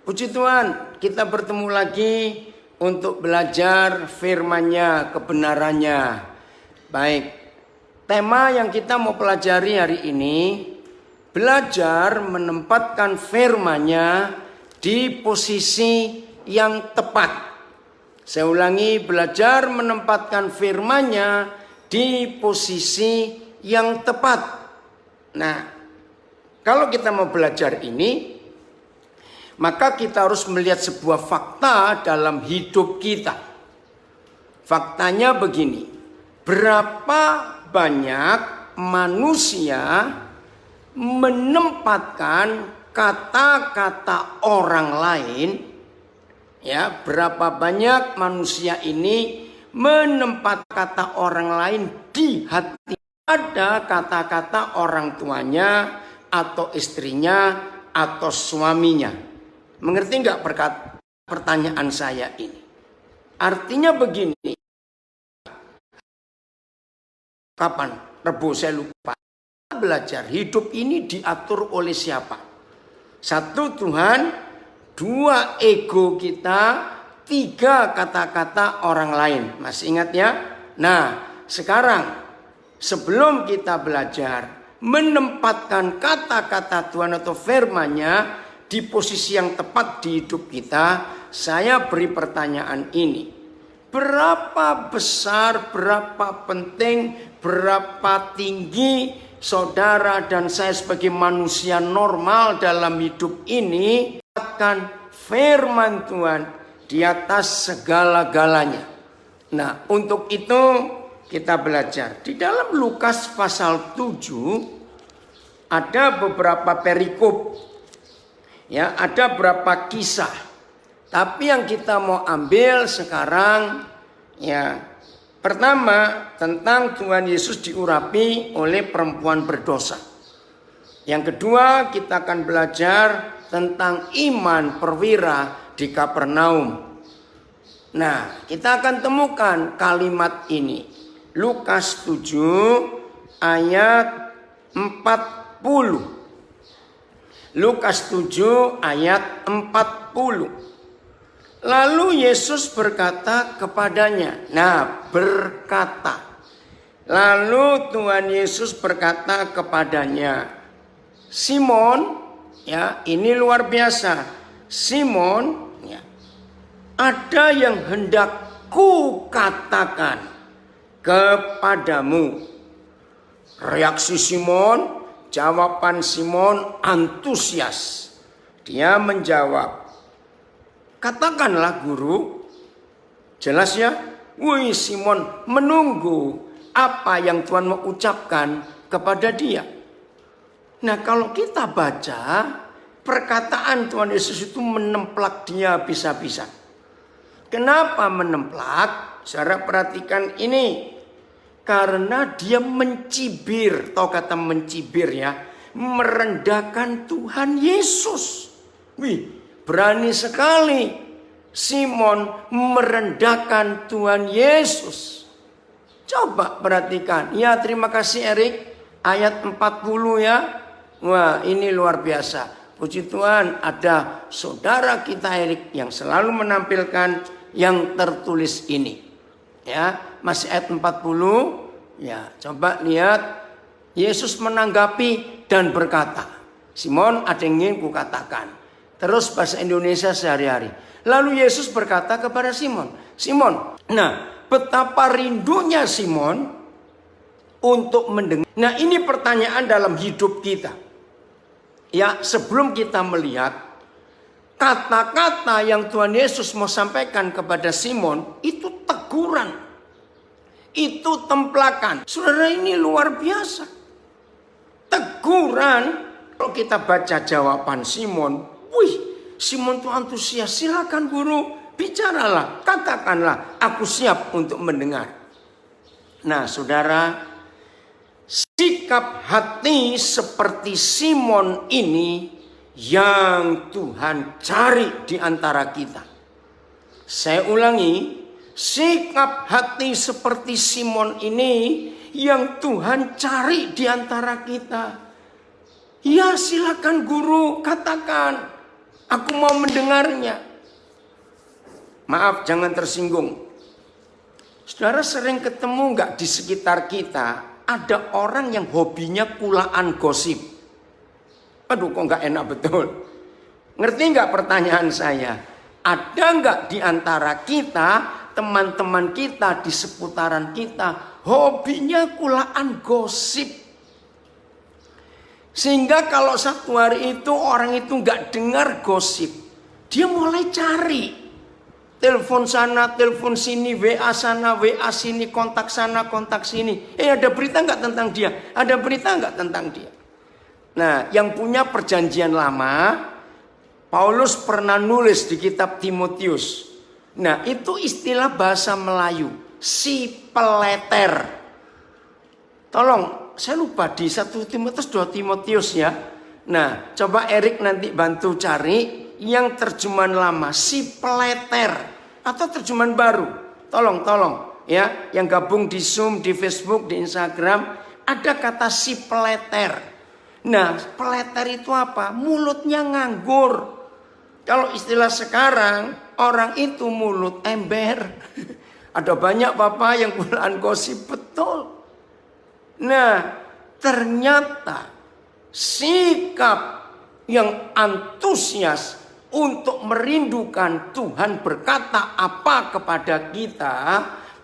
Puji Tuhan, kita bertemu lagi untuk belajar firman-Nya, kebenarannya. Baik, tema yang kita mau pelajari hari ini, belajar menempatkan firman-Nya di posisi yang tepat. Saya ulangi, belajar menempatkan firman-Nya di posisi yang tepat. Nah, kalau kita mau belajar ini, maka kita harus melihat sebuah fakta dalam hidup kita. Faktanya begini, berapa banyak manusia menempatkan kata-kata orang lain, ya, berapa banyak manusia ini menempatkan kata orang lain di hati. Ada kata-kata orang tuanya atau istrinya atau suaminya. Mengerti nggak pertanyaan saya ini? Artinya begini. Kapan? Rebo saya lupa. Belajar hidup ini diatur oleh siapa? Satu Tuhan, dua ego kita, tiga kata-kata orang lain. Masih ingat ya? Nah, sekarang sebelum kita belajar menempatkan kata-kata Tuhan atau firman-Nya di posisi yang tepat di hidup kita, saya beri pertanyaan ini. Berapa besar, berapa penting, berapa tinggi saudara dan saya sebagai manusia normal dalam hidup ini menempatkan firman Tuhan di atas segala-galanya. Nah, untuk itu kita belajar. Di dalam Lukas pasal 7 ada beberapa perikop. Ya, ada berapa kisah. Tapi yang kita mau ambil sekarang, ya, pertama tentang Tuhan Yesus diurapi oleh perempuan berdosa. Yang kedua, kita akan belajar tentang iman perwira di Kapernaum. Nah, kita akan temukan kalimat ini. Lukas 7 ayat 40. Lukas 7 ayat 40. Lalu Yesus berkata kepadanya. Nah, berkata. Lalu Tuhan Yesus berkata kepadanya, Simon, ya, ini luar biasa. Simon, ya, ada yang hendak kukatakan kepadamu. Reaksi Simon, jawaban Simon antusias. Dia menjawab, katakanlah guru. Jelas ya? Wih, Simon menunggu apa yang Tuhan mau ucapkan kepada dia. Nah, kalau kita baca, perkataan Tuhan Yesus itu menemplak dia bisa-bisa. Kenapa menemplak? Saudara perhatikan ini. Karena dia mencibir, tahu kata mencibir ya, merendahkan Tuhan Yesus. Wih, berani sekali Simon merendahkan Tuhan Yesus. Coba perhatikan. Ya, terima kasih Erik. Ayat 40 ya. Wah, ini luar biasa. Puji Tuhan, ada saudara kita Erik yang selalu menampilkan yang tertulis ini. Ya, masih ayat 40. Ya, coba lihat. Yesus menanggapi dan berkata, Simon, ada yang ingin kukatakan. Terus bahasa Indonesia sehari-hari. Lalu Yesus berkata kepada Simon, Simon, nah, betapa rindunya Simon untuk mendengar. Nah, ini pertanyaan dalam hidup kita. Ya, sebelum kita melihat kata-kata yang Tuhan Yesus mau sampaikan kepada Simon, itu teguran, itu templakan. Saudara, ini luar biasa. Teguran. Kalau kita baca jawaban Simon, wih, Simon itu antusias. Silakan guru, bicaralah, katakanlah, aku siap untuk mendengar. Nah, saudara, sikap hati seperti Simon ini yang Tuhan cari di antara kita. Saya ulangi, sikap hati seperti Simon ini yang Tuhan cari di antara kita. Ya, silakan guru, katakan. Aku mau mendengarnya. Maaf, jangan tersinggung. Saudara sering ketemu nggak di sekitar kita ada orang yang hobinya kulaan gosip? Aduh, kok nggak enak betul. Ngerti nggak pertanyaan saya? Ada nggak di antara kita, teman-teman kita di seputaran kita, hobinya kulaan gosip? Sehingga kalau satu hari itu orang itu nggak dengar gosip, dia mulai cari. Telepon sana, telepon sini, WA sana, WA sini, kontak sana, kontak sini. Ada berita nggak tentang dia? Ada berita nggak tentang dia? Nah, yang punya perjanjian lama, Paulus pernah nulis di kitab Timotius. Nah, itu istilah bahasa Melayu, si peleter. Tolong, saya lupa di 1 Timotius, 2 Timotius ya. Nah, coba Erik nanti bantu cari yang terjemahan lama, si peleter, atau terjemahan baru. Tolong ya, yang gabung di Zoom, di Facebook, di Instagram, ada kata si peleter. Nah, peleter itu apa? Mulutnya nganggur. Kalau istilah sekarang, orang itu mulut ember. Ada banyak bapak yang kulaan gosip, betul. Nah, ternyata sikap yang antusias untuk merindukan Tuhan berkata apa kepada kita,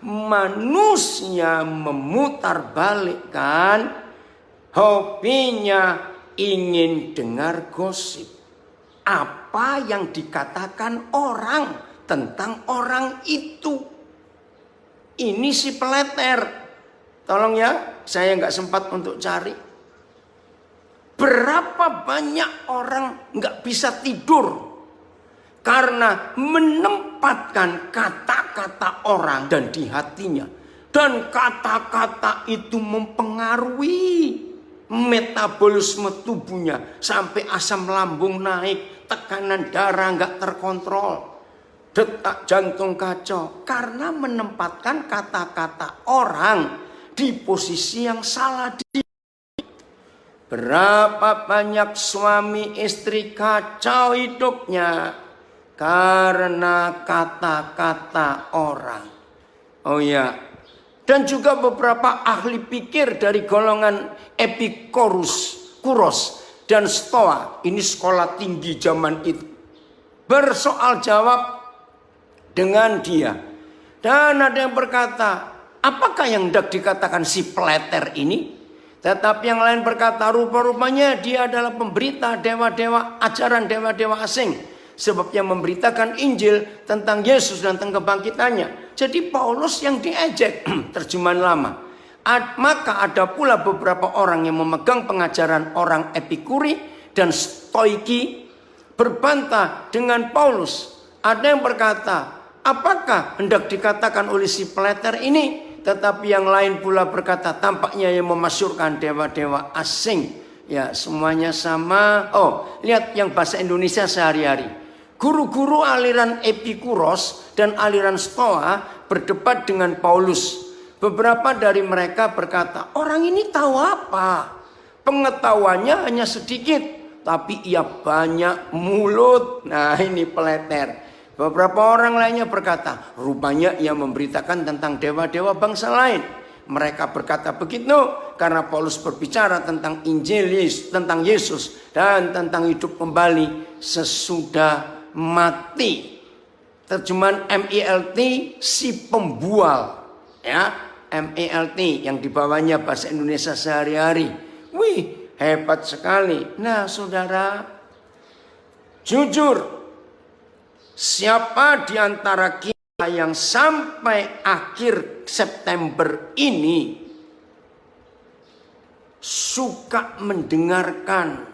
manusia memutarbalikkan hobinya ingin dengar gosip. Apa yang dikatakan orang tentang orang itu. Ini si peleter. Tolong ya, saya nggak sempat untuk cari. Berapa banyak orang nggak bisa tidur karena menempatkan kata-kata orang dan di hatinya. Dan kata-kata itu mempengaruhi metabolisme tubuhnya. Sampai asam lambung naik, tekanan darah nggak terkontrol, detak jantung kacau. Karena menempatkan kata-kata orang di posisi yang salah. Berapa banyak suami istri kacau hidupnya karena kata-kata orang. Oh ya, dan juga beberapa ahli pikir dari golongan Kuros dan Stoa. Ini sekolah tinggi zaman itu. Bersoal jawab dengan dia. Dan ada yang berkata, apakah yang hendak dikatakan si peleter ini? Tetapi yang lain berkata, rupa-rupanya dia adalah pemberita dewa-dewa, ajaran dewa-dewa asing. Sebab yang memberitakan Injil tentang Yesus dan tentang kebangkitannya. Jadi Paulus yang diejek, terjemahan lama. Maka ada pula beberapa orang yang memegang pengajaran orang Epikuri dan Stoiki berbantah dengan Paulus. Ada yang berkata, apakah hendak dikatakan oleh si peleter ini? Tetapi yang lain pula berkata, tampaknya yang memasyurkan dewa-dewa asing. Ya, semuanya sama. Oh, lihat yang bahasa Indonesia sehari-hari. Guru-guru aliran Epikuros dan aliran Stoa berdebat dengan Paulus. Beberapa dari mereka berkata, orang ini tahu apa? Pengetahuannya hanya sedikit, tapi ia banyak mulut. Nah, ini peleter. Beberapa orang lainnya berkata, rupanya ia memberitakan tentang dewa-dewa bangsa lain. Mereka berkata begitu karena Paulus berbicara tentang Injil, tentang Yesus dan tentang hidup kembali sesudah mati. Terjemahan MILT, si pembual. Ya, MILT yang dibawanya bahasa Indonesia sehari-hari. Wih, hebat sekali. Nah, saudara, jujur, siapa di antara kita yang sampai akhir September ini suka mendengarkan,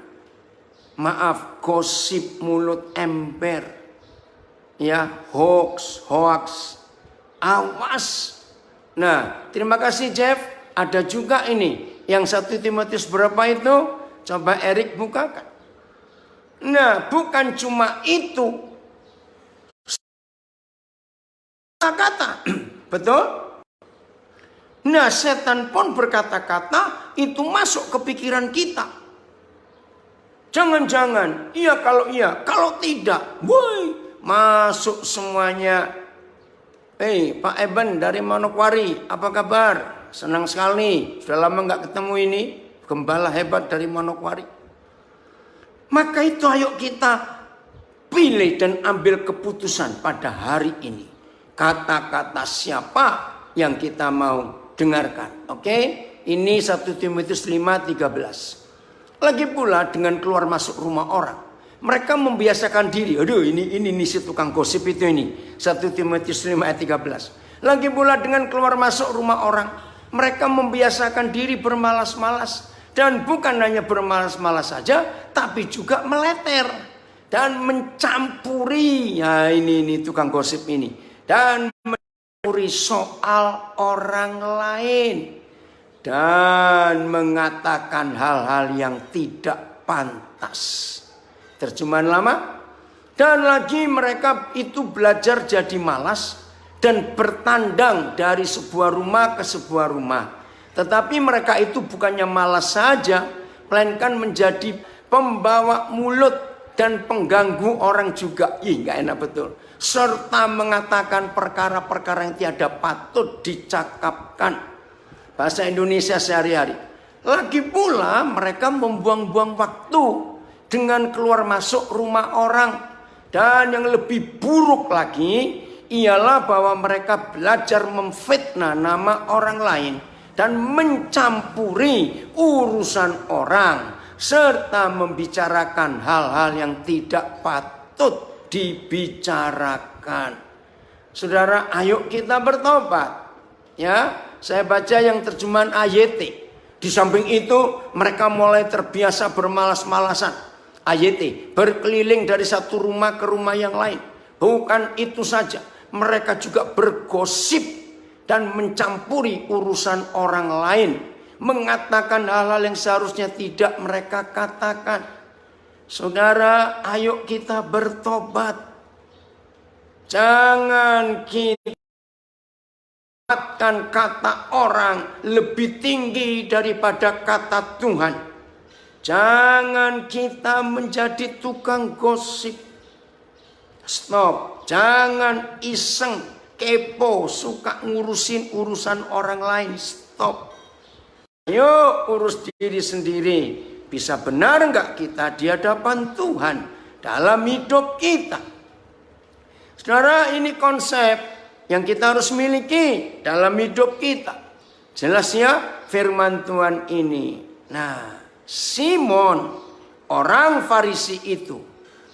maaf, gosip mulut ember, ya, hoax, awas. Nah, terima kasih Jeff. Ada juga ini yang 1 Timotius berapa itu? Coba Erik bukakan. Nah, bukan cuma itu. Kata-kata, betul? Nah, setan pun berkata-kata itu masuk ke pikiran kita. Jangan-jangan, iya, kalau tidak, woi, masuk semuanya. Pak Eben dari Manokwari, apa kabar? Senang sekali, sudah lama nggak ketemu ini, gembala hebat dari Manokwari. Maka itu ayo kita pilih dan ambil keputusan pada hari ini. Kata-kata siapa yang kita mau dengarkan. Oke? Ini 1 Timotius 5:13. Lagi pula dengan keluar masuk rumah orang. Mereka membiasakan diri. Aduh, ini si tukang gosip itu ini. 1 Timotius 5:13. Lagi pula dengan keluar masuk rumah orang. Mereka membiasakan diri bermalas-malas. Dan bukan hanya bermalas-malas saja, tapi juga meleter. Dan mencampuri. Ya ini tukang gosip ini. Dan mencampuri soal orang lain. Dan mengatakan hal-hal yang tidak pantas. Terjemahan lama. Dan lagi mereka itu belajar jadi malas dan bertandang dari sebuah rumah ke sebuah rumah. Tetapi mereka itu bukannya malas saja, melainkan menjadi pembawa mulut dan pengganggu orang juga. Ih, gak enak betul. Serta mengatakan perkara-perkara yang tiada patut dicakapkan. Bahasa Indonesia sehari-hari. Lagi pula mereka membuang-buang waktu dengan keluar masuk rumah orang. Dan yang lebih buruk lagi ialah bahwa mereka belajar memfitnah nama orang lain dan mencampuri urusan orang serta membicarakan hal-hal yang tidak patut dibicarakan. Saudara, ayo kita bertobat. Ya, saya baca yang terjemahan AYT. Di samping itu mereka mulai terbiasa bermalas-malasan. AYT, berkeliling dari satu rumah ke rumah yang lain. Bukan itu saja, mereka juga bergosip dan mencampuri urusan orang lain. Mengatakan hal-hal yang seharusnya tidak mereka katakan. Saudara, ayo kita bertobat. Jangan kita kata orang lebih tinggi daripada kata Tuhan. Jangan kita menjadi tukang gosip. Stop. Jangan iseng, kepo, suka ngurusin urusan orang lain. Stop. Ayo urus diri sendiri. Bisa benar enggak kita di hadapan Tuhan dalam hidup kita? Saudara, ini konsep yang kita harus miliki dalam hidup kita. Jelas ya firman Tuhan ini. Nah, Simon, orang Farisi itu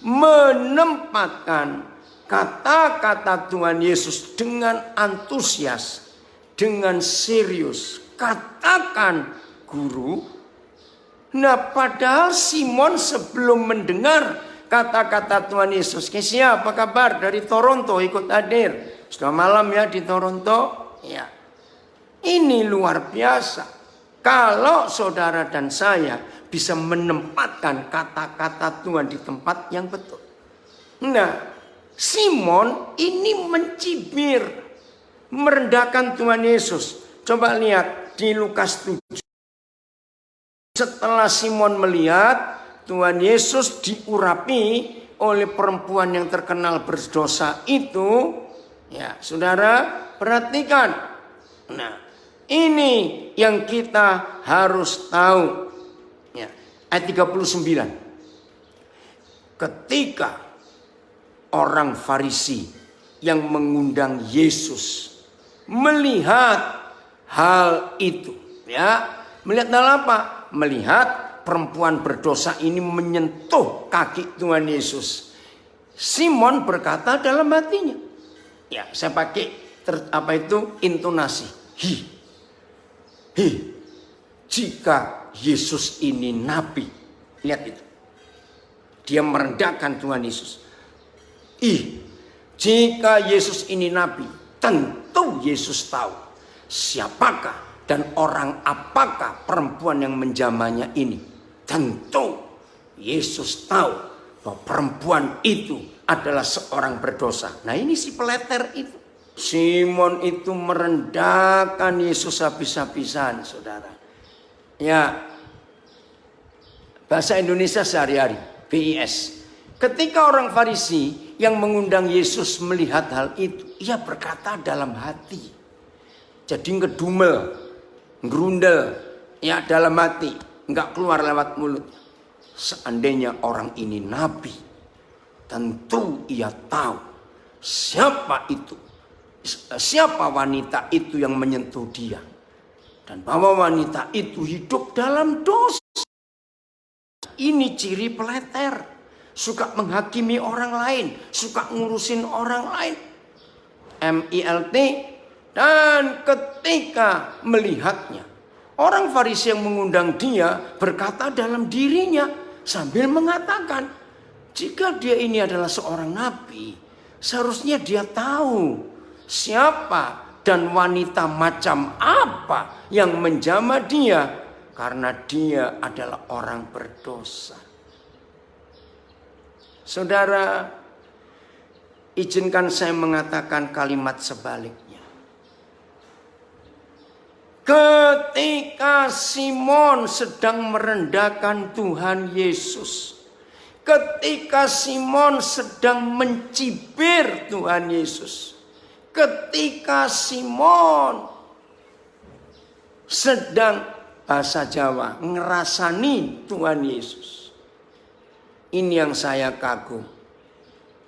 menempatkan kata-kata Tuhan Yesus dengan antusias, dengan serius. Katakan, Guru. Nah, padahal Simon sebelum mendengar kata-kata Tuhan Yesus. Kesia, apa kabar? Dari Toronto ikut hadir. Sudah malam ya di Toronto. Ya. Ini luar biasa. Kalau saudara dan saya bisa menempatkan kata-kata Tuhan di tempat yang betul. Nah, Simon ini mencibir, merendahkan Tuhan Yesus. Coba lihat di Lukas 7. Setelah Simon melihat Tuhan Yesus diurapi oleh perempuan yang terkenal berdosa itu, ya, saudara perhatikan. Nah, ini yang kita harus tahu. Ya, ayat 39. Ketika orang Farisi yang mengundang Yesus melihat hal itu, ya, melihat hal apa? Melihat perempuan berdosa ini menyentuh kaki Tuhan Yesus. Simon berkata dalam hatinya, ya, saya pakai intonasi. Jika Yesus ini nabi. Lihat itu. Dia merendahkan Tuhan Yesus. Jika Yesus ini nabi, tentu Yesus tahu siapakah dan orang apakah perempuan yang menjamahnya ini. Tentu Yesus tahu bahwa perempuan itu adalah seorang berdosa. Nah, ini si peleter itu. Simon itu merendahkan Yesus habis-habisan, saudara. Ya, Bahasa Indonesia sehari-hari, BIS. Ketika orang Farisi yang mengundang Yesus melihat hal itu, ia berkata dalam hati. Jadi ngedumel, ngerundel, ya dalam hati, nggak keluar lewat mulut. Seandainya orang ini nabi, tentu ia tahu siapa itu, siapa wanita itu yang menyentuh dia, dan bahwa wanita itu hidup dalam dosa. Ini ciri peleter, suka menghakimi orang lain, suka ngurusin orang lain. MILT. Dan ketika melihatnya, orang Farisi yang mengundang dia berkata dalam dirinya sambil mengatakan, jika dia ini adalah seorang nabi, seharusnya dia tahu siapa dan wanita macam apa yang menjamah dia, karena dia adalah orang berdosa. Saudara, izinkan saya mengatakan kalimat sebaliknya. Ketika Simon sedang merendahkan Tuhan Yesus, ketika Simon sedang mencibir Tuhan Yesus, ketika Simon sedang, bahasa Jawa, ngerasani Tuhan Yesus, ini yang saya kagum.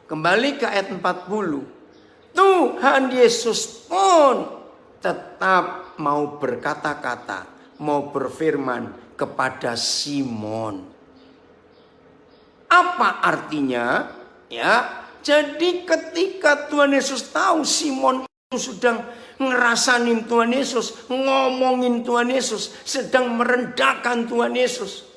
Kembali ke ayat 40. Tuhan Yesus pun tetap mau berkata-kata, mau berfirman kepada Simon. Apa artinya? Ya, jadi ketika Tuhan Yesus tahu Simon itu sedang ngerasanin Tuhan Yesus, ngomongin Tuhan Yesus, sedang merendahkan Tuhan Yesus,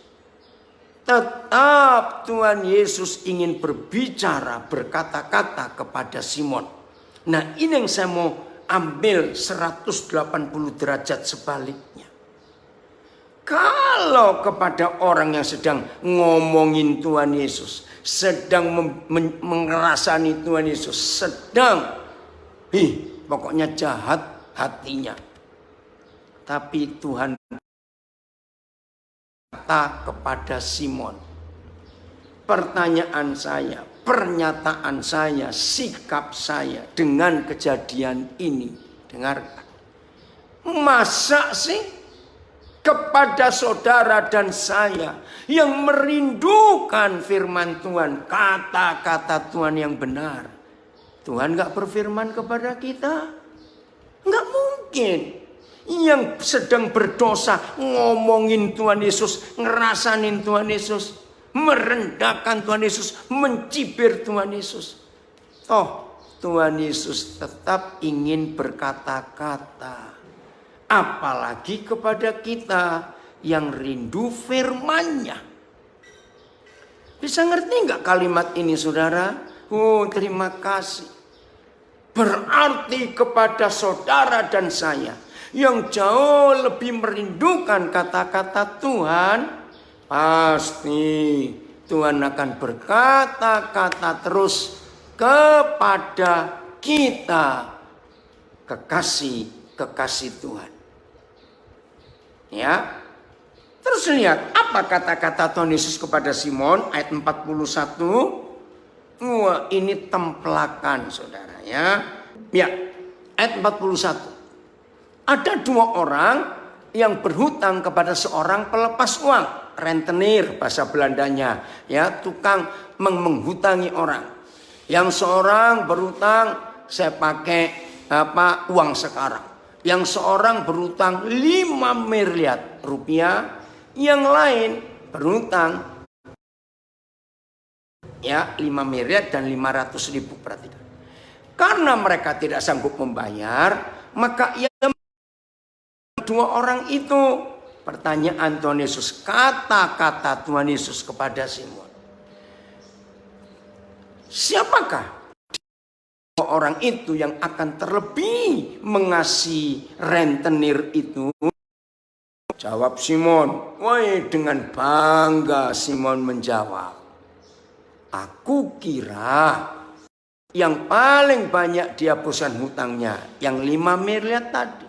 tetap Tuhan Yesus ingin berbicara, berkata-kata kepada Simon. Nah, ini yang saya mau ambil 180 derajat sebaliknya. Kalau kepada orang yang sedang ngomongin Tuhan Yesus, sedang mengerasani Tuhan Yesus, sedang pokoknya jahat hatinya, tapi Tuhan kata kepada Simon, pertanyaan saya, pernyataan saya, sikap saya dengan kejadian ini, dengarkan. Masa sih kepada saudara dan saya yang merindukan firman Tuhan, kata-kata Tuhan yang benar, Tuhan gak berfirman kepada kita? Gak mungkin. Yang sedang berdosa ngomongin Tuhan Yesus, ngerasanin Tuhan Yesus, merendahkan Tuhan Yesus, mencibir Tuhan Yesus. Tuhan Yesus tetap ingin berkata-kata. Apalagi kepada kita yang rindu firman-Nya. Bisa ngerti nggak kalimat ini, saudara? Terima kasih. Berarti kepada saudara dan saya yang jauh lebih merindukan kata-kata Tuhan, pasti Tuhan akan berkata-kata terus kepada kita, kekasih Tuhan. Ya. Terus lihat apa kata-kata Tuhan Yesus kepada Simon ayat 41. Wah, ini templakan, saudara, ya. Ya, ayat 41. Ada dua orang yang berhutang kepada seorang pelepas uang, rentenir bahasa Belandanya, ya, tukang menghutangi orang. Yang seorang berhutang, saya pakai uang sekarang. Yang seorang berhutang 5 miliar rupiah, yang lain berhutang ya 5 miliar dan 500 ribu, perhatikan. Karena mereka tidak sanggup membayar, maka ia dua orang itu. Pertanyaan Tuhan Yesus, kata-kata Tuhan Yesus kepada Simon, siapakah orang itu yang akan terlebih mengasihi rentenir itu? Jawab Simon. Woi, dengan bangga Simon menjawab, aku kira yang paling banyak dia bosan hutangnya yang 5 miliar tadi.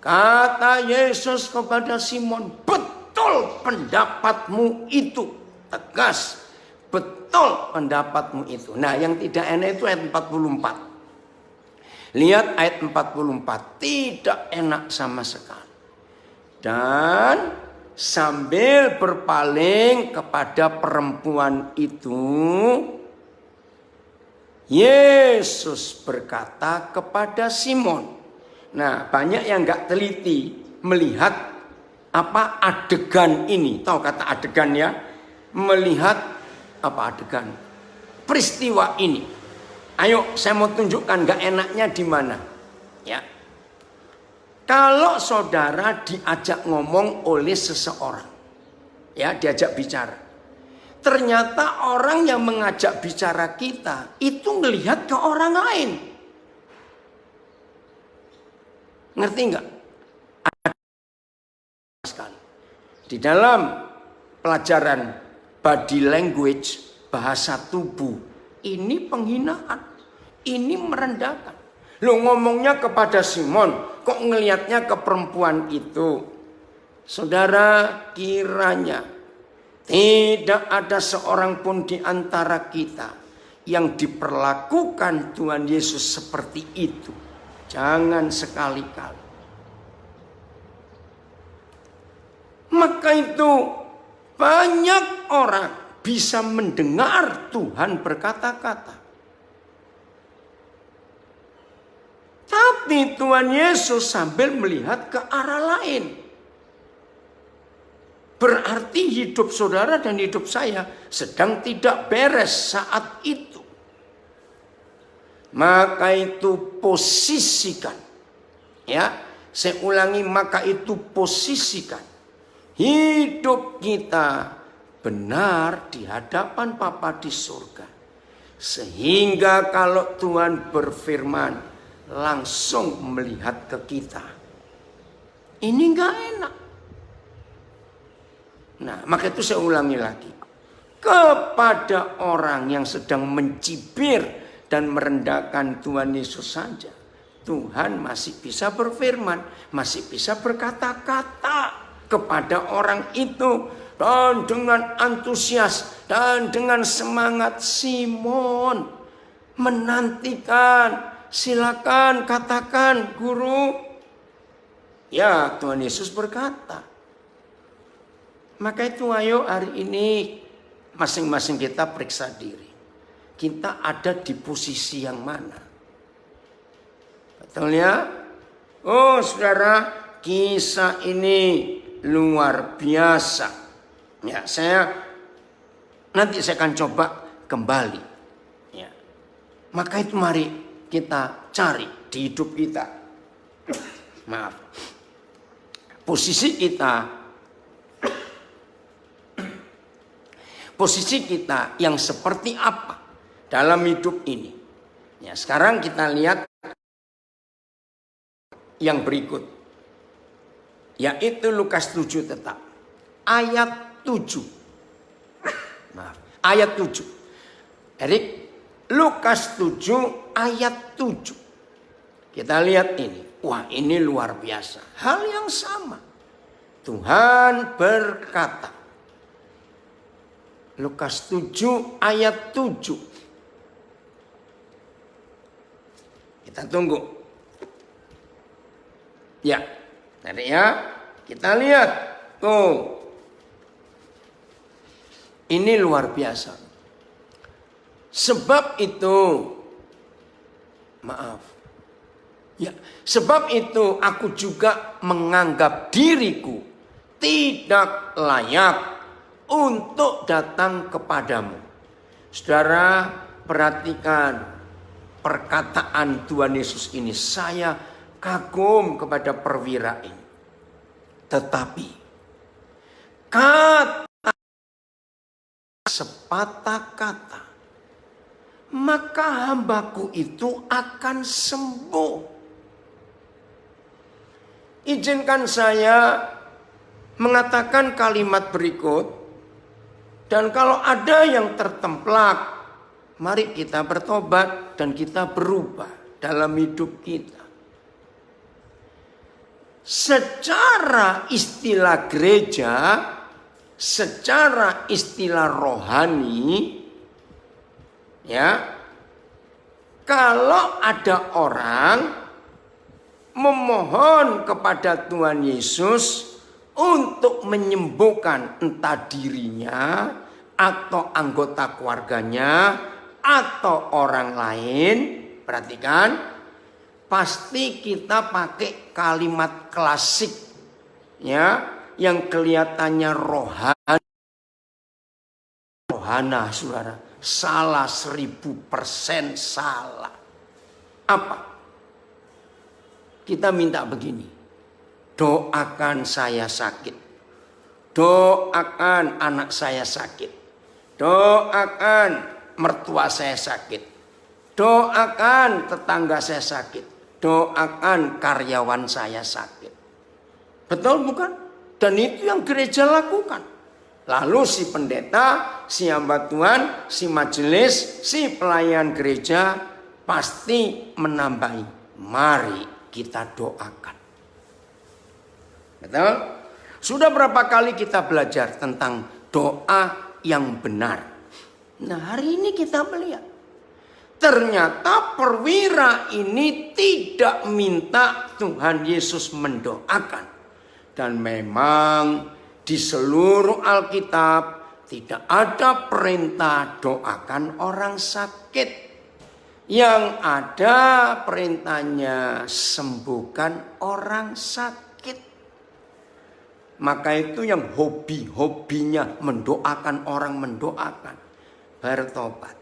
Kata Yesus kepada Simon, betul betul pendapatmu itu. Tegas, betul pendapatmu itu. Nah, yang tidak enak itu ayat 44. Lihat ayat 44, tidak enak sama sekali. Dan sambil berpaling kepada perempuan itu, Yesus berkata kepada Simon. Nah, banyak yang nggak teliti melihat apa adegan ini. Tahu kata adegan ya? Melihat apa adegan? Peristiwa ini. Ayo, saya mau tunjukkan nggak enaknya di mana. Ya. Kalau saudara diajak ngomong oleh seseorang, ya diajak bicara. Ternyata orang yang mengajak bicara kita itu ngelihat ke orang lain. Ngerti nggak? Di dalam pelajaran body language, bahasa tubuh, ini penghinaan, ini merendahkan. Lo ngomongnya kepada Simon, kok ngelihatnya ke perempuan itu? Saudara, kiranya tidak ada seorang pun di antara kita yang diperlakukan Tuhan Yesus seperti itu. Jangan sekali-kali. Maka itu banyak orang bisa mendengar Tuhan berkata-kata. Tapi Tuhan Yesus sambil melihat ke arah lain. Berarti hidup saudara dan hidup saya sedang tidak beres saat itu. Maka itu posisikan. Ya, saya ulangi, maka itu posisikan. Hidup kita benar di hadapan Bapa di surga. Sehingga kalau Tuhan berfirman, langsung melihat ke kita. Ini gak enak. Nah, maka itu saya ulangi lagi. Kepada orang yang sedang mencibir dan merendahkan Tuhan Yesus saja, Tuhan masih bisa berfirman, masih bisa berkata-kata kepada orang itu. Dan dengan antusias dan dengan semangat, Simon menantikan. Silakan katakan, Guru. Ya, Tuhan Yesus berkata. Maka itu ayo hari ini masing-masing kita periksa diri. Kita ada di posisi yang mana? Betul ya? Oh saudara, kisah ini luar biasa. Ya, nanti saya akan coba kembali. Ya. Maka itu mari kita cari di hidup kita. Maaf. Posisi kita yang seperti apa dalam hidup ini. Ya, sekarang kita lihat yang berikut. Yaitu Lukas 7 tetap. Ayat 7. Maaf, ayat 7. Erik, Lukas 7 ayat 7. Kita lihat ini. Wah, ini luar biasa. Hal yang sama. Tuhan berkata. Lukas 7 ayat 7. Kita tunggu. Ya, tadi ya. Kita lihat. Tuh. Ini luar biasa. Sebab itu. Maaf. Ya, sebab itu aku juga menganggap diriku tidak layak untuk datang kepadamu. Saudara, perhatikan perkataan Tuhan Yesus ini. Saya kagum kepada perwira ini. Tetapi kata sepatah kata, maka hambaku itu akan sembuh. Izinkan saya mengatakan kalimat berikut. Dan kalau ada yang tertemplak, mari kita bertobat dan kita berubah dalam hidup kita. Secara istilah gereja, secara istilah rohani, ya, kalau ada orang memohon kepada Tuhan Yesus untuk menyembuhkan entah dirinya atau anggota keluarganya atau orang lain, perhatikan, pasti kita pakai kalimat klasik, ya, yang kelihatannya rohana, saudara. Salah 1000% salah. Apa? Kita minta begini. Doakan saya sakit. Doakan anak saya sakit. Doakan mertua saya sakit. Doakan tetangga saya sakit. Doakan karyawan saya sakit. Betul bukan? Dan itu yang gereja lakukan. Lalu si pendeta, si hamba Tuhan, si majelis, si pelayan gereja pasti menambahi. Mari kita doakan. Betul? Sudah berapa kali kita belajar tentang doa yang benar. Nah, hari ini kita melihat. Ternyata perwira ini tidak minta Tuhan Yesus mendoakan. Dan memang di seluruh Alkitab tidak ada perintah doakan orang sakit. Yang ada perintahnya sembuhkan orang sakit. Maka itu yang hobinya mendoakan orang mendoakan. Bertobat.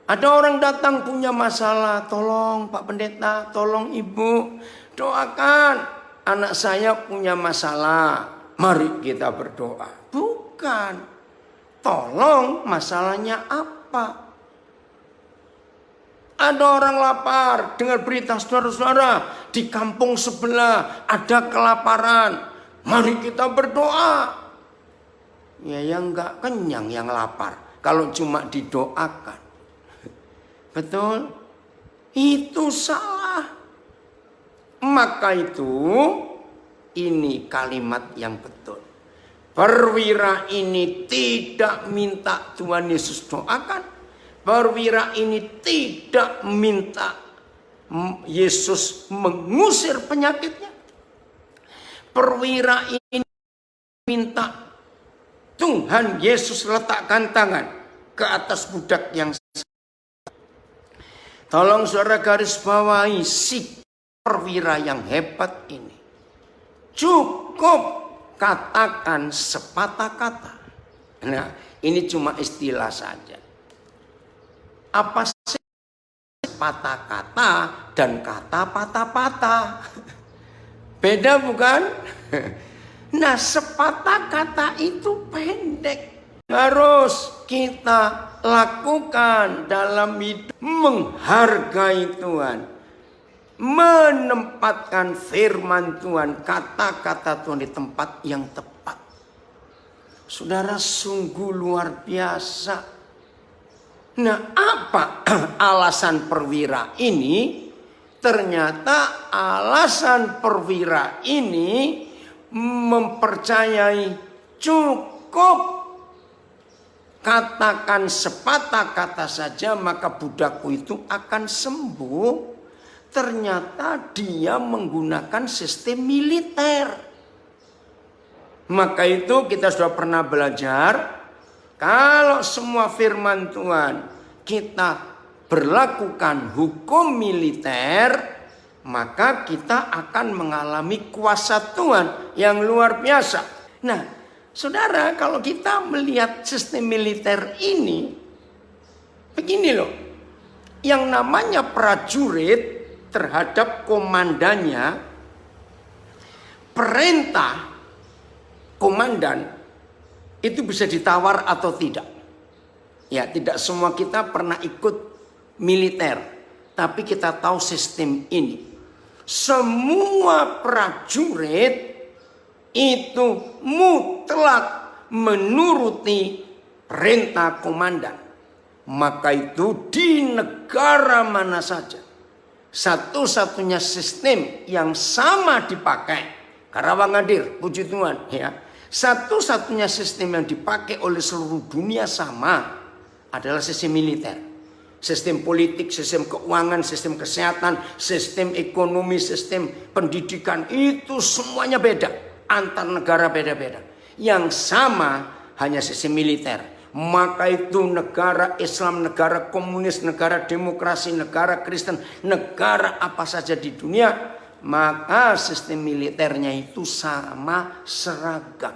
Ada orang datang punya masalah. Tolong Pak Pendeta, tolong Ibu, doakan. Anak saya punya masalah. Mari kita berdoa. Bukan. Tolong masalahnya apa? Ada orang lapar. Dengar berita saudara-saudara. Di kampung sebelah ada kelaparan. Mari kita berdoa. Ya yang enggak kenyang yang lapar. Kalau cuma didoakan. Betul? Itu salah. Maka itu ini kalimat yang betul. Perwira ini tidak minta Tuhan Yesus doakan. Perwira ini tidak minta Yesus mengusir penyakitnya. Perwira ini minta Tuhan Yesus letakkan tangan ke atas budak yang sakit. Tolong saudara garis bawahi si perwira yang hebat ini. Cukup katakan sepatah kata. Nah, ini cuma istilah saja. Apa sih sepatah kata dan kata patah-patah? Beda bukan? Nah, sepatah kata itu pendek. Harus kita lakukan dalam hidup. Menghargai Tuhan. Menempatkan firman Tuhan, kata-kata Tuhan di tempat yang tepat. Saudara, sungguh luar biasa. Nah, apa alasan perwira ini? Ternyata alasan perwira ini mempercayai cukup katakan sepatah kata saja maka budakku itu akan sembuh. Ternyata dia menggunakan sistem militer. Maka itu kita sudah pernah belajar. Kalau semua firman Tuhan kita berlakukan hukum militer, maka kita akan mengalami kuasa Tuhan yang luar biasa. Nah, saudara, kalau kita melihat sistem militer ini, begini loh. Yang namanya prajurit terhadap komandannya, perintah komandan itu bisa ditawar atau tidak. Ya, tidak semua kita pernah ikut militer, tapi kita tahu sistem ini. Semua prajurit itu mutlak menuruti perintah komandan. Maka itu di negara mana saja, satu-satunya sistem yang sama dipakai. Karawang hadir, puji Tuhan ya. Satu-satunya sistem yang dipakai oleh seluruh dunia sama adalah sistem militer. Sistem politik, sistem keuangan, sistem kesehatan, sistem ekonomi, sistem pendidikan, itu semuanya beda. Antar negara beda-beda. Yang sama hanya sistem militer. Maka itu negara Islam, negara komunis, negara demokrasi, negara Kristen, negara apa saja di dunia, maka sistem militernya itu sama, seragam.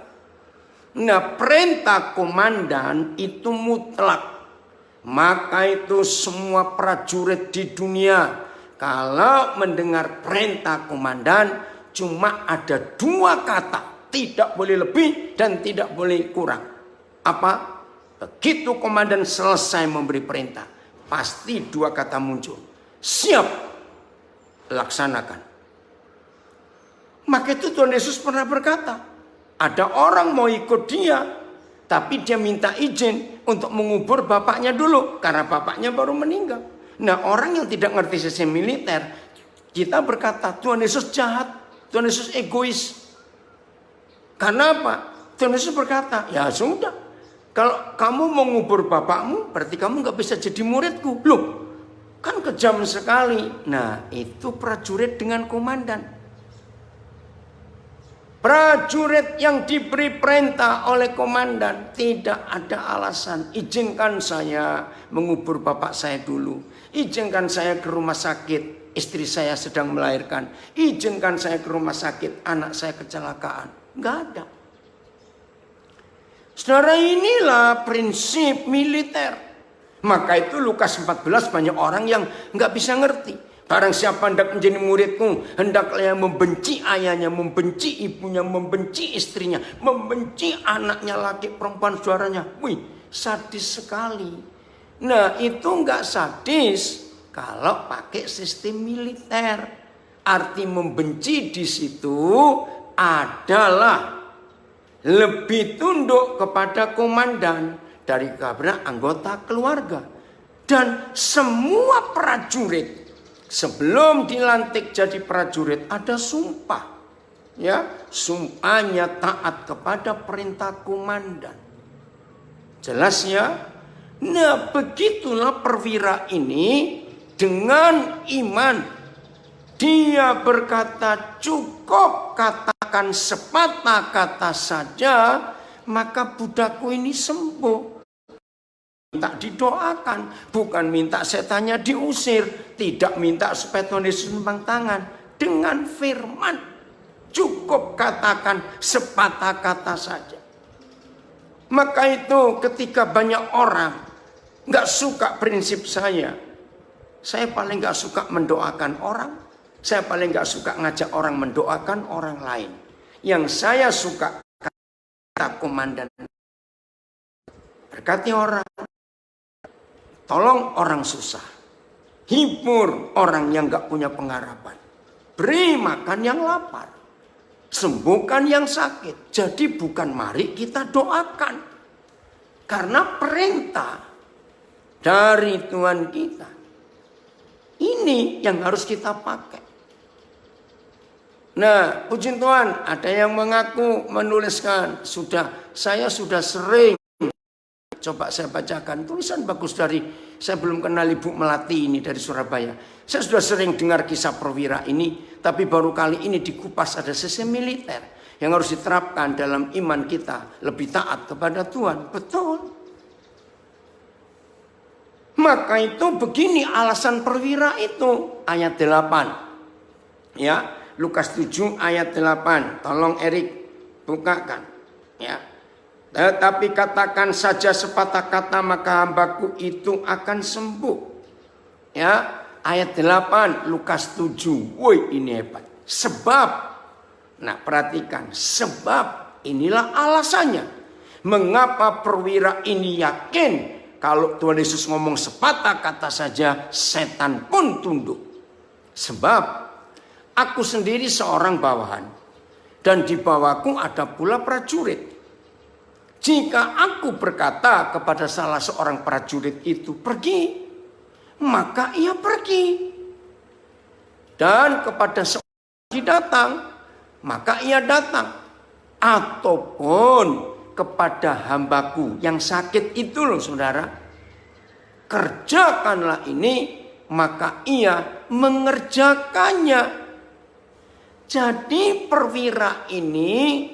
Nah, perintah komandan itu mutlak. Maka itu semua prajurit di dunia kalau mendengar perintah komandan cuma ada dua kata, tidak boleh lebih dan tidak boleh kurang. Apa? Begitu komandan selesai memberi perintah, pasti dua kata muncul. Siap, laksanakan. Maka itu Tuhan Yesus pernah berkata, ada orang mau ikut dia, tapi dia minta izin untuk mengubur bapaknya dulu, karena bapaknya baru meninggal. Nah, orang yang tidak ngerti sistem militer, kita berkata, Tuhan Yesus jahat, Tuhan Yesus egois. Karena apa? Tuhan Yesus berkata, ya sudah, kalau kamu mau ngubur bapakmu, berarti kamu gak bisa jadi muridku. Loh, kan kejam sekali. Nah, itu prajurit dengan komandan. Prajurit yang diberi perintah oleh komandan tidak ada alasan. Izinkan saya mengubur bapak saya dulu. Izinkan saya ke rumah sakit, istri saya sedang melahirkan. Izinkan saya ke rumah sakit, anak saya kecelakaan. Enggak ada. Saudara, inilah prinsip militer. Maka itu Lukas 14 banyak orang yang enggak bisa ngerti. Barang siapa hendak menjadi muridku, hendaklah yang membenci ayahnya, membenci ibunya, membenci istrinya, membenci anaknya laki perempuan saudaranya. Wih, sadis sekali. Nah, itu enggak sadis kalau pakai sistem militer. Arti membenci di situ adalah lebih tunduk kepada komandan daripada anggota keluarga. Dan semua prajurit sebelum dilantik jadi prajurit ada sumpah. Ya, sumpahnya taat kepada perintah komandan. Jelas ya? Nah, begitulah perwira ini dengan iman. Dia berkata, cukup katakan sepatah kata saja, maka budakku ini sembuh. Minta didoakan, bukan minta setannya diusir, tidak minta supaya Tuhan Yesus numpang tangan. Dengan firman, cukup katakan sepatah kata saja. Maka itu ketika banyak orang gak suka prinsip saya paling gak suka mendoakan orang, saya paling gak suka ngajak orang mendoakan orang lain. Yang saya suka kata komandan, berkati orang, tolong orang susah, hibur orang yang gak punya pengharapan, beri makan yang lapar, sembuhkan yang sakit. Jadi bukan mari kita doakan, karena perintah dari Tuhan kita. Ini yang harus kita pakai. Nah, puji Tuhan, ada yang mengaku menuliskan, saya sudah sering. Coba saya bacakan tulisan bagus dari, saya belum kenal Ibu Melati ini dari Surabaya. Saya sudah sering dengar kisah perwira ini, tapi baru kali ini dikupas ada sistem militer yang harus diterapkan dalam iman kita, lebih taat kepada Tuhan. Betul. Maka itu begini alasan perwira itu, ayat 8. Ya, Lukas 7 ayat 8. Tolong Erik bukakan. Ya. Tetapi katakan saja sepatah kata, maka hambaku itu akan sembuh. Ya, ayat 8 Lukas 7. Woi, ini hebat. Sebab, nah perhatikan, sebab inilah alasannya. Mengapa perwira ini yakin kalau Tuhan Yesus ngomong sepatah kata saja, setan pun tunduk. Sebab aku sendiri seorang bawahan, dan di bawahku ada pula prajurit. Jika aku berkata kepada salah seorang prajurit itu pergi, maka ia pergi. Dan kepada seorang lagi datang, maka ia datang. ataupun kepada hambaku yang sakit itu loh saudara. Kerjakanlah ini, maka ia mengerjakannya. Jadi perwira ini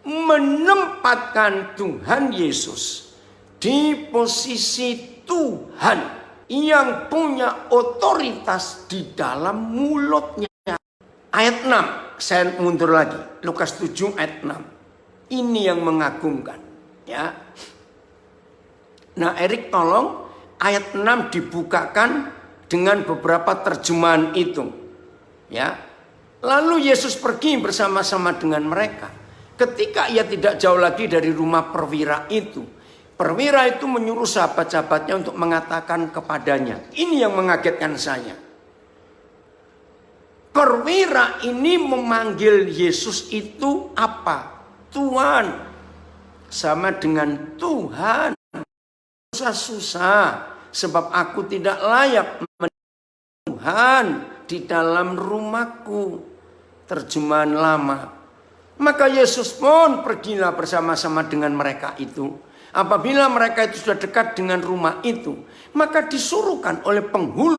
menempatkan Tuhan Yesus di posisi Tuhan yang punya otoritas di dalam mulutnya. Ayat 6, saya mundur lagi. Lukas 7 ayat 6. Ini yang mengagumkan. Ya. Nah, Erik tolong ayat 6 dibukakan dengan beberapa terjemahan itu. Ya. Lalu Yesus pergi bersama-sama dengan mereka. Ketika ia tidak jauh lagi dari rumah perwira itu, perwira itu menyuruh sahabat-sahabatnya untuk mengatakan kepadanya. Ini yang mengagetkan saya. Perwira ini memanggil Yesus itu apa? Tuhan. Sama dengan Tuhan. Susah-susah. Sebab aku tidak layak menjadi Tuhan di dalam rumahku. Terjemahan lama. Maka Yesus pun pergilah bersama-sama dengan mereka itu. Apabila mereka itu sudah dekat dengan rumah itu, maka disuruhkan oleh penghulu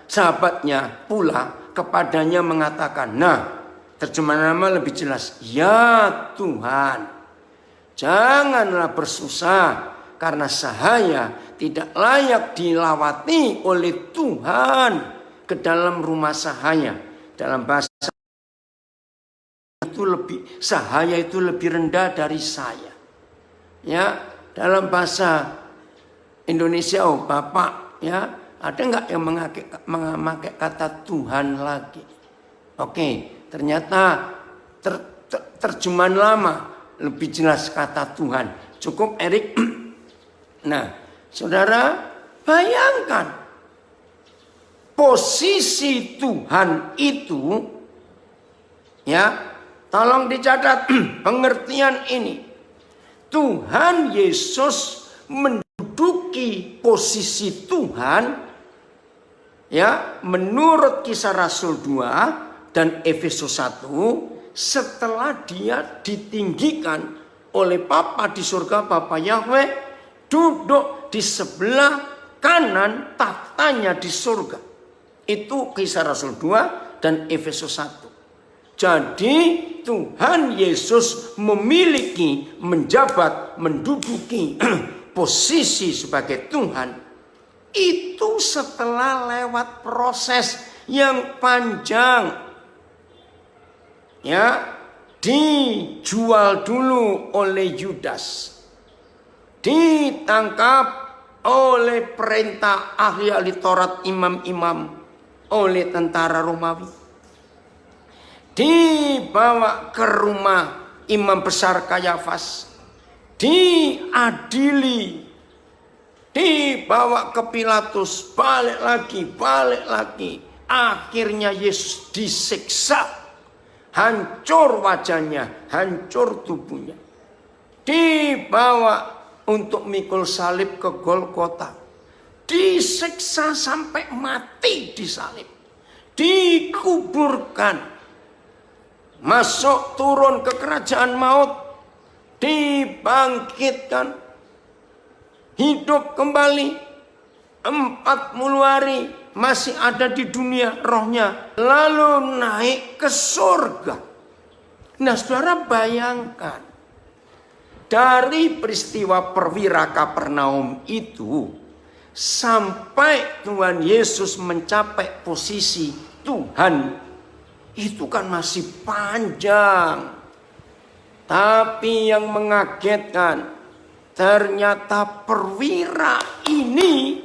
sahabatnya pula kepadanya mengatakan, nah, terjemahan lama lebih jelas, ya Tuhan, janganlah bersusah karena sahaya tidak layak dilawati oleh Tuhan ke dalam rumah sahaya. Dalam bahasa itu sahaya itu lebih rendah dari saya. Ya, dalam bahasa Indonesia, oh Bapak, ya, ada nggak yang memakai kata Tuhan lagi? Oke, ternyata terjemahan lama lebih jelas kata Tuhan. Cukup Erik. Nah, saudara, bayangkan posisi Tuhan itu, ya, tolong dicatat pengertian ini. Tuhan Yesus menduduki posisi Tuhan. Ya, menurut Kisah Rasul 2 dan Efesus 1, setelah dia ditinggikan oleh Bapa di surga, Bapa Yahweh duduk di sebelah kanan tahtanya di surga. Itu Kisah Rasul 2 dan Efesus 1. Jadi Tuhan Yesus memiliki, menjabat, menduduki posisi sebagai Tuhan. Itu setelah lewat proses yang panjang. Ya, dijual dulu oleh Yudas. Ditangkap oleh perintah ahli-ahli Taurat, imam-imam, oleh tentara Romawi. Dibawa ke rumah imam besar Kayafas. Diadili. Dibawa ke Pilatus, balik lagi. Akhirnya Yesus disiksa. Hancur wajahnya, hancur tubuhnya. Dibawa untuk mikul salib ke Golgota. Disiksa sampai mati di salib. Dikuburkan. Masuk turun ke kerajaan maut. Dibangkitkan. Hidup kembali 40 hari masih ada di dunia rohnya, lalu naik ke surga. Nah, saudara bayangkan dari peristiwa perwira Kapernaum itu sampai Tuhan Yesus mencapai posisi Tuhan, itu kan masih panjang. Tapi yang mengagetkan, ternyata perwira ini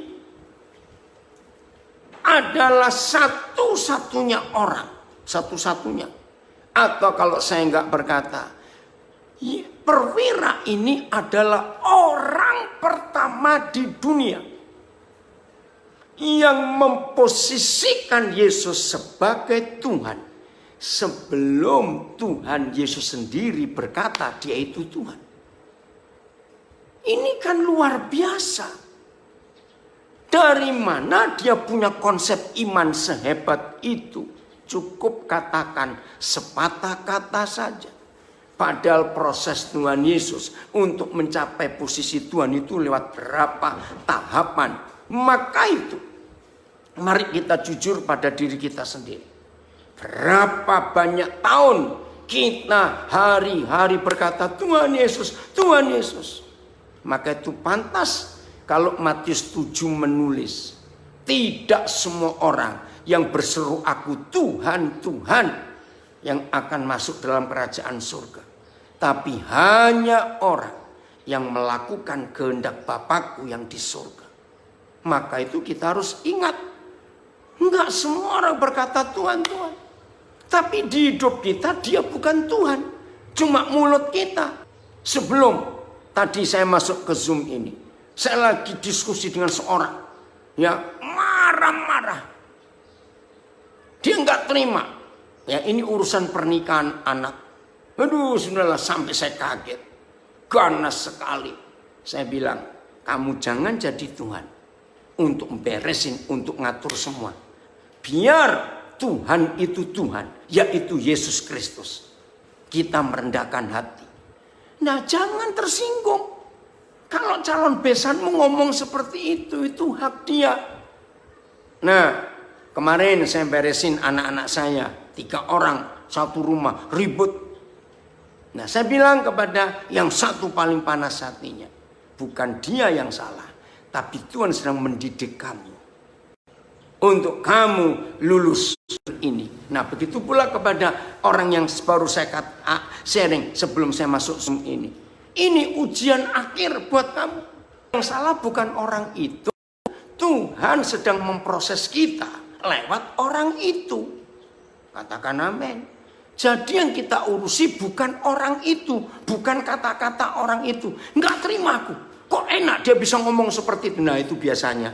adalah satu-satunya orang. Satu-satunya. Atau kalau saya nggak berkata, perwira ini adalah orang pertama di dunia yang memposisikan Yesus sebagai Tuhan. Sebelum Tuhan Yesus sendiri berkata dia itu Tuhan. Ini kan luar biasa. Dari mana dia punya konsep iman sehebat itu? Cukup katakan sepatah kata saja. Padahal proses Tuhan Yesus untuk mencapai posisi Tuhan itu lewat berapa tahapan. Maka itu, mari kita jujur pada diri kita sendiri. Berapa banyak tahun kita hari-hari berkata Tuhan Yesus, Tuhan Yesus. Maka itu pantas kalau Matius 7 menulis, tidak semua orang yang berseru aku Tuhan, Tuhan yang akan masuk dalam kerajaan surga. Tapi hanya orang yang melakukan kehendak Bapakku yang di surga. Maka itu kita harus ingat. Enggak semua orang berkata Tuhan, Tuhan. Tapi di hidup kita dia bukan Tuhan. Cuma mulut kita. Sebelum tadi saya masuk ke Zoom ini, saya lagi diskusi dengan seorang. Ya, marah-marah. Dia enggak terima. Ya, ini urusan pernikahan anak. Aduh, sudahlah, sampai saya kaget. Ganas sekali. Saya bilang, kamu jangan jadi Tuhan. Untuk beresin, untuk ngatur semua. Biar Tuhan itu Tuhan. Yaitu Yesus Kristus. Kita merendahkan hati. Nah, jangan tersinggung. Kalau calon besanmu ngomong seperti itu hak dia. Nah, kemarin saya beresin anak-anak saya. 3 orang, 1 rumah, ribut. Nah, saya bilang kepada yang satu paling panas hatinya, bukan dia yang salah, tapi Tuhan sedang mendidik kamu untuk kamu lulus ini. Nah, begitu pula kepada orang yang baru saya sharing sebelum saya masuk Zoom ini. Ini ujian akhir buat kamu. Yang salah bukan orang itu. Tuhan sedang memproses kita lewat orang itu. Katakan amin. Jadi yang kita urusi bukan orang itu. Bukan kata-kata orang itu. Enggak terima aku. Kok enak dia bisa ngomong seperti itu. Nah, itu biasanya.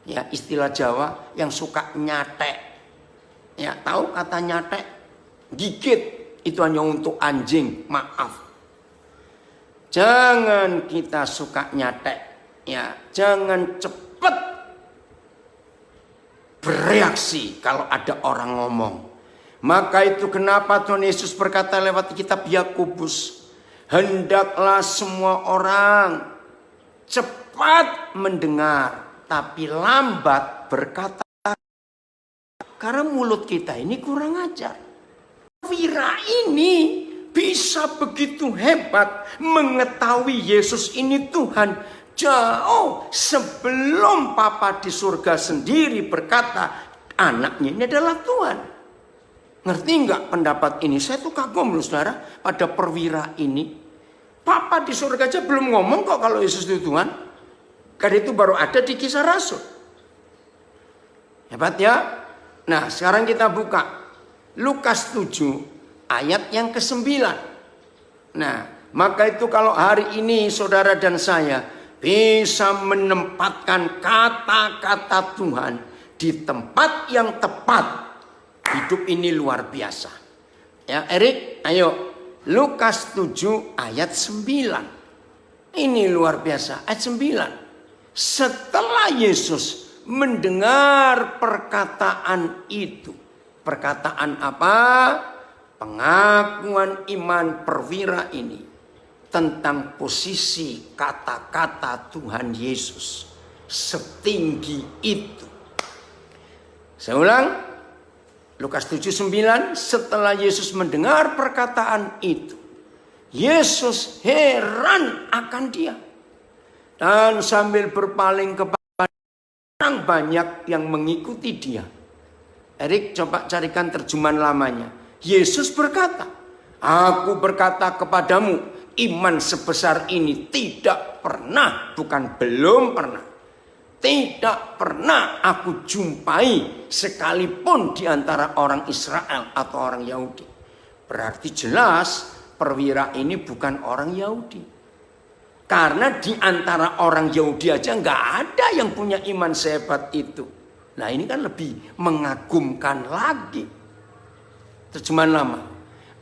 Ya, istilah Jawa yang suka nyatek. Ya, tahu kata nyatek? Gigit. Itu hanya untuk anjing. Maaf. Jangan kita suka nyatek. Ya, jangan cepat bereaksi kalau ada orang ngomong. Maka itu kenapa Tuhan Yesus berkata lewat kitab Yakobus, hendaklah semua orang cepat mendengar, tapi lambat berkata. Karena mulut kita ini kurang ajar. Wira ini bisa begitu hebat mengetahui Yesus ini Tuhan. Jauh sebelum Papa di surga sendiri berkata anaknya ini adalah Tuhan. Ngerti nggak pendapat ini? Saya tuh kagum loh saudara pada perwira ini. Papa di surga aja belum ngomong kok kalau Yesus itu Tuhan. Karena itu baru ada di Kisah Rasul. Hebat ya. Nah, sekarang kita buka Lukas 7 ayat yang ke-9. Nah, maka itu kalau hari ini saudara dan saya bisa menempatkan kata-kata Tuhan di tempat yang tepat, hidup ini luar biasa. Ya, Erik, ayo. Lukas 7 ayat 9. Ini luar biasa. Ayat 9. Setelah Yesus mendengar perkataan itu. Perkataan apa? Pengakuan iman perwira ini. Tentang posisi kata-kata Tuhan Yesus. Setinggi itu. Saya ulang. Lukas 7:9, setelah Yesus mendengar perkataan itu, Yesus heran akan dia. Dan sambil berpaling kepada orang banyak yang mengikuti dia. Erik, coba carikan terjemahan lamanya. Yesus berkata, aku berkata kepadamu, iman sebesar ini tidak pernah, bukan belum pernah. Tidak pernah aku jumpai sekalipun di antara orang Israel atau orang Yahudi. Berarti jelas perwira ini bukan orang Yahudi. Karena di antara orang Yahudi aja nggak ada yang punya iman sehebat itu. Nah, ini kan lebih mengagumkan lagi. Terjemahan lama.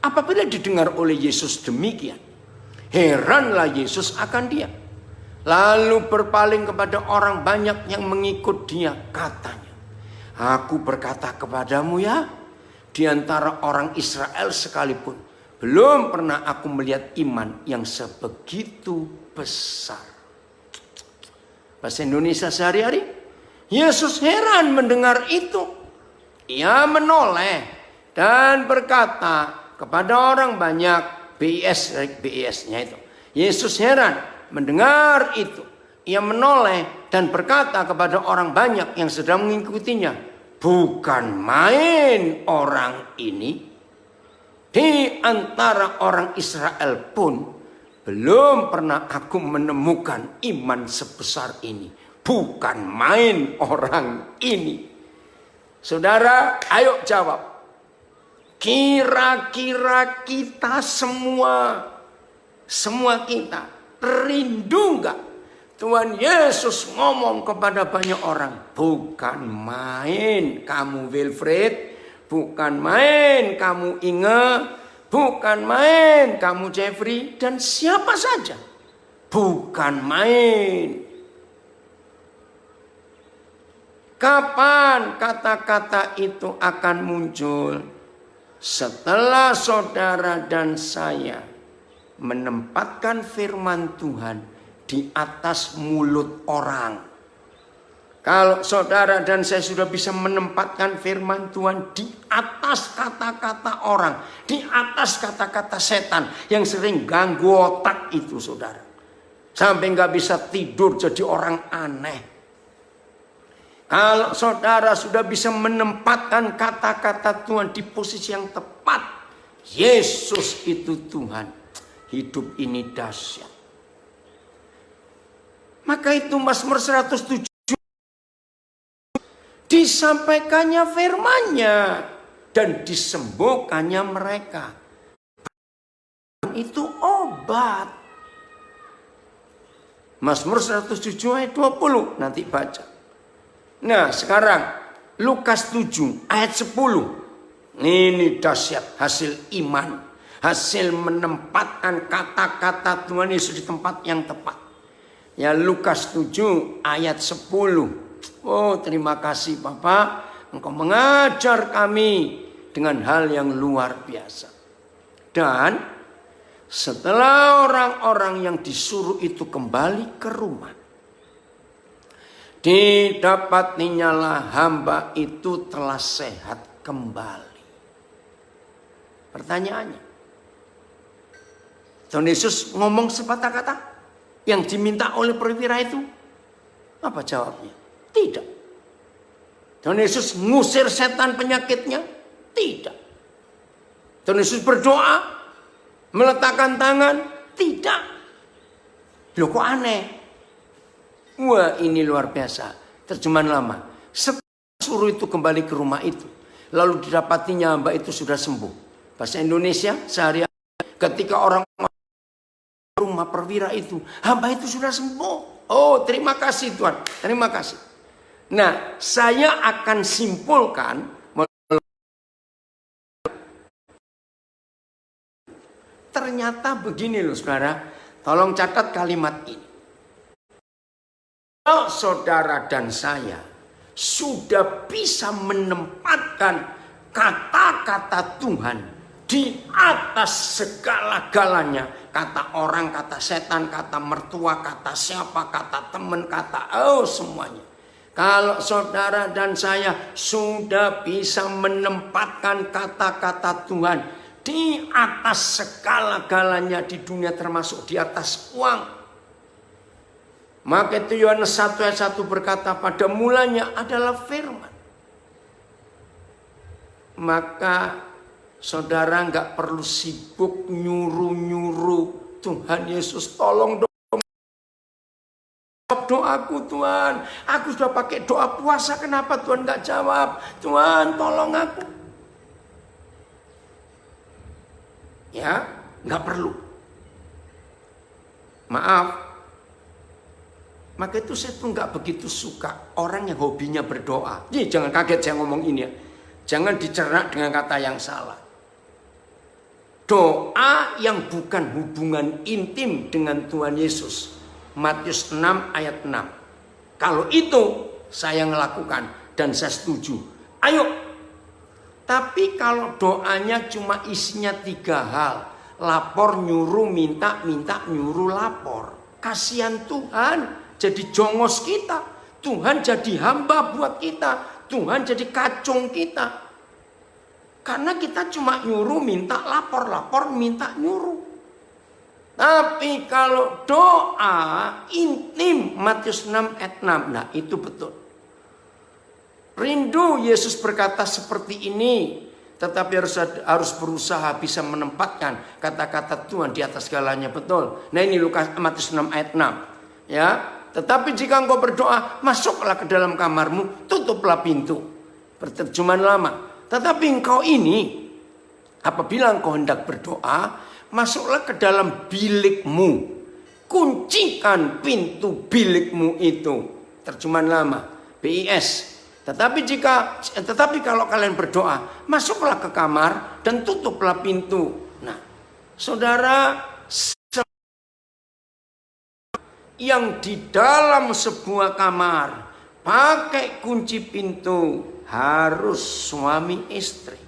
Apabila didengar oleh Yesus demikian, heranlah Yesus akan dia. Lalu berpaling kepada orang banyak yang mengikut dia, katanya, aku berkata kepadamu ya, di antara orang Israel sekalipun Belum pernah aku melihat iman yang sebegitu besar. Bahasa Indonesia sehari-hari. Yesus heran mendengar itu. Ia menoleh dan berkata kepada orang banyak, BIS-nya itu. Yesus heran mendengar itu. Ia menoleh dan berkata kepada orang banyak yang sedang mengikutinya, bukan main orang ini. Di antara orang Israel pun belum pernah aku menemukan iman sebesar ini. Bukan main orang ini. Saudara, ayo jawab. Kira-kira kita semua kita rindu enggak Tuhan Yesus ngomong kepada banyak orang, bukan main kamu Wilfred, bukan main kamu Inge, bukan main kamu Jeffrey, dan siapa saja. Bukan main. Kapan kata-kata itu akan muncul? Setelah saudara dan saya menempatkan firman Tuhan di atas mulut orang. Kalau saudara dan saya sudah bisa menempatkan firman Tuhan di atas kata-kata orang, di atas kata-kata setan yang sering ganggu otak itu, saudara, sampai nggak bisa tidur jadi orang aneh. Kalau saudara sudah bisa menempatkan kata-kata Tuhan di posisi yang tepat, Yesus itu Tuhan, hidup ini dahsyat. Maka itu Mazmur 107 disampaikannya firman-Nya dan disembuhkannya mereka. Itu obat. Mazmur 107 ayat 20 nanti baca. Nah, sekarang Lukas 7 ayat 10. Ini dahsyat hasil iman, hasil menempatkan kata-kata Tuhan Yesus di tempat yang tepat. Ya, Lukas 7 ayat 10. Oh, terima kasih Bapak, Engkau mengajar kami dengan hal yang luar biasa. Dan setelah orang-orang yang disuruh itu kembali ke rumah, didapatinya hamba itu telah sehat kembali. Pertanyaannya, Tuhan Yesus ngomong sepatah kata yang diminta oleh perwira itu? Apa jawabnya? Tidak. Tuhan Yesus ngusir setan penyakitnya? Tidak. Tuhan Yesus berdoa, meletakkan tangan? Tidak. Loh, kok aneh? Wah, ini luar biasa. Terjemahan lama. Setelah suruh itu kembali ke rumah itu, lalu didapatinya hamba itu sudah sembuh. Bahasa Indonesia sehari-hari, ketika orang rumah perwira itu, hamba itu sudah sembuh. Oh, terima kasih Tuhan, terima kasih. Nah, saya akan simpulkan, ternyata begini loh saudara, tolong catat kalimat ini. Kalau saudara dan saya sudah bisa menempatkan kata-kata Tuhan di atas segala-galanya, kata orang, kata setan, kata mertua, kata siapa, kata teman, kata semuanya. Kalau saudara dan saya sudah bisa menempatkan kata-kata Tuhan di atas segala-galanya di dunia, termasuk di atas uang, maka itu Yohanes 1 ayat 1 berkata, pada mulanya adalah firman. Maka saudara nggak perlu sibuk nyuruh-nyuruh Tuhan Yesus, tolong dong doaku Tuhan. Aku sudah pakai doa puasa, kenapa Tuhan nggak jawab? Tuhan tolong aku. Ya, nggak perlu. Maaf. Maka itu saya tuh nggak begitu suka orang yang hobinya berdoa. Jadi jangan kaget saya ngomong ini ya. Jangan dicerna dengan kata yang salah. Doa yang bukan hubungan intim dengan Tuhan Yesus. Matius 6 ayat 6. Kalau itu saya melakukan dan saya setuju. Ayo Tapi kalau doanya cuma isinya 3 hal. Lapor, nyuruh, minta, minta, nyuruh, lapor. Kasihan Tuhan jadi jongos kita. Tuhan jadi hamba buat kita. Tuhan jadi kacung kita. Karena kita cuma nyuruh, minta, lapor, lapor, minta, nyuruh. Tapi kalau doa intim, Matius 6 ayat 6. Nah itu betul. Rindu Yesus berkata seperti ini. Tetapi harus berusaha bisa menempatkan kata-kata Tuhan di atas segalanya. Betul. Nah ini Matius 6 ayat 6. Ya. Tetapi jika engkau berdoa, masuklah ke dalam kamarmu, tutuplah pintu. Berterjemahan lama. Tetapi engkau ini, apabila engkau hendak berdoa, masuklah ke dalam bilikmu. Kuncikan pintu bilikmu itu. Terjemahan lama. BIS. Tetapi kalau kalian berdoa, masuklah ke kamar dan tutuplah pintu. Nah, saudara, yang di dalam sebuah kamar pakai kunci pintu harus suami istri.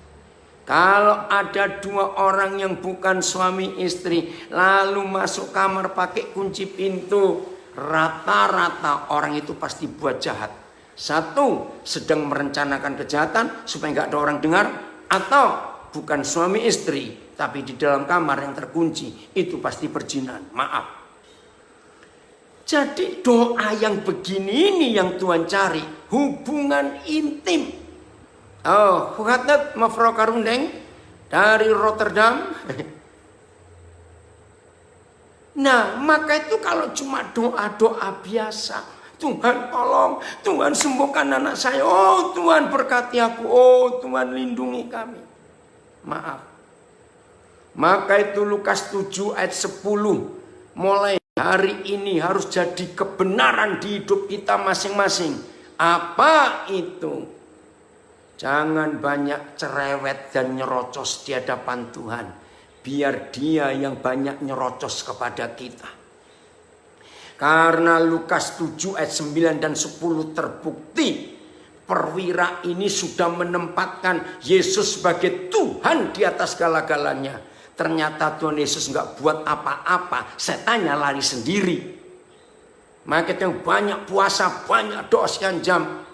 Kalau ada 2 orang yang bukan suami istri lalu masuk kamar pakai kunci pintu, rata-rata orang itu pasti buat jahat. 1, sedang merencanakan kejahatan supaya nggak ada orang dengar, atau bukan suami istri tapi di dalam kamar yang terkunci, itu pasti perzinahan. Maaf. Jadi doa yang begini ini yang Tuhan cari, hubungan intim. Oh, Huhatet Mevrouw Karundeng dari Rotterdam. Nah, maka itu kalau cuma doa-doa biasa, Tuhan tolong, Tuhan sembuhkan anak saya, oh Tuhan berkati aku, oh Tuhan lindungi kami. Maaf. Maka itu Lukas 7 ayat 10, mulai hari ini harus jadi kebenaran di hidup kita masing-masing. Apa itu? Jangan banyak cerewet dan nyerocos di hadapan Tuhan. Biar dia yang banyak nyerocos kepada kita. Karena Lukas 7 ayat 9 dan 10 terbukti. Perwira ini sudah menempatkan Yesus sebagai Tuhan di atas segala-galanya. Ternyata Tuhan Yesus nggak buat apa-apa. Setannya lari sendiri. Maka yang banyak puasa, banyak doa sekian jam.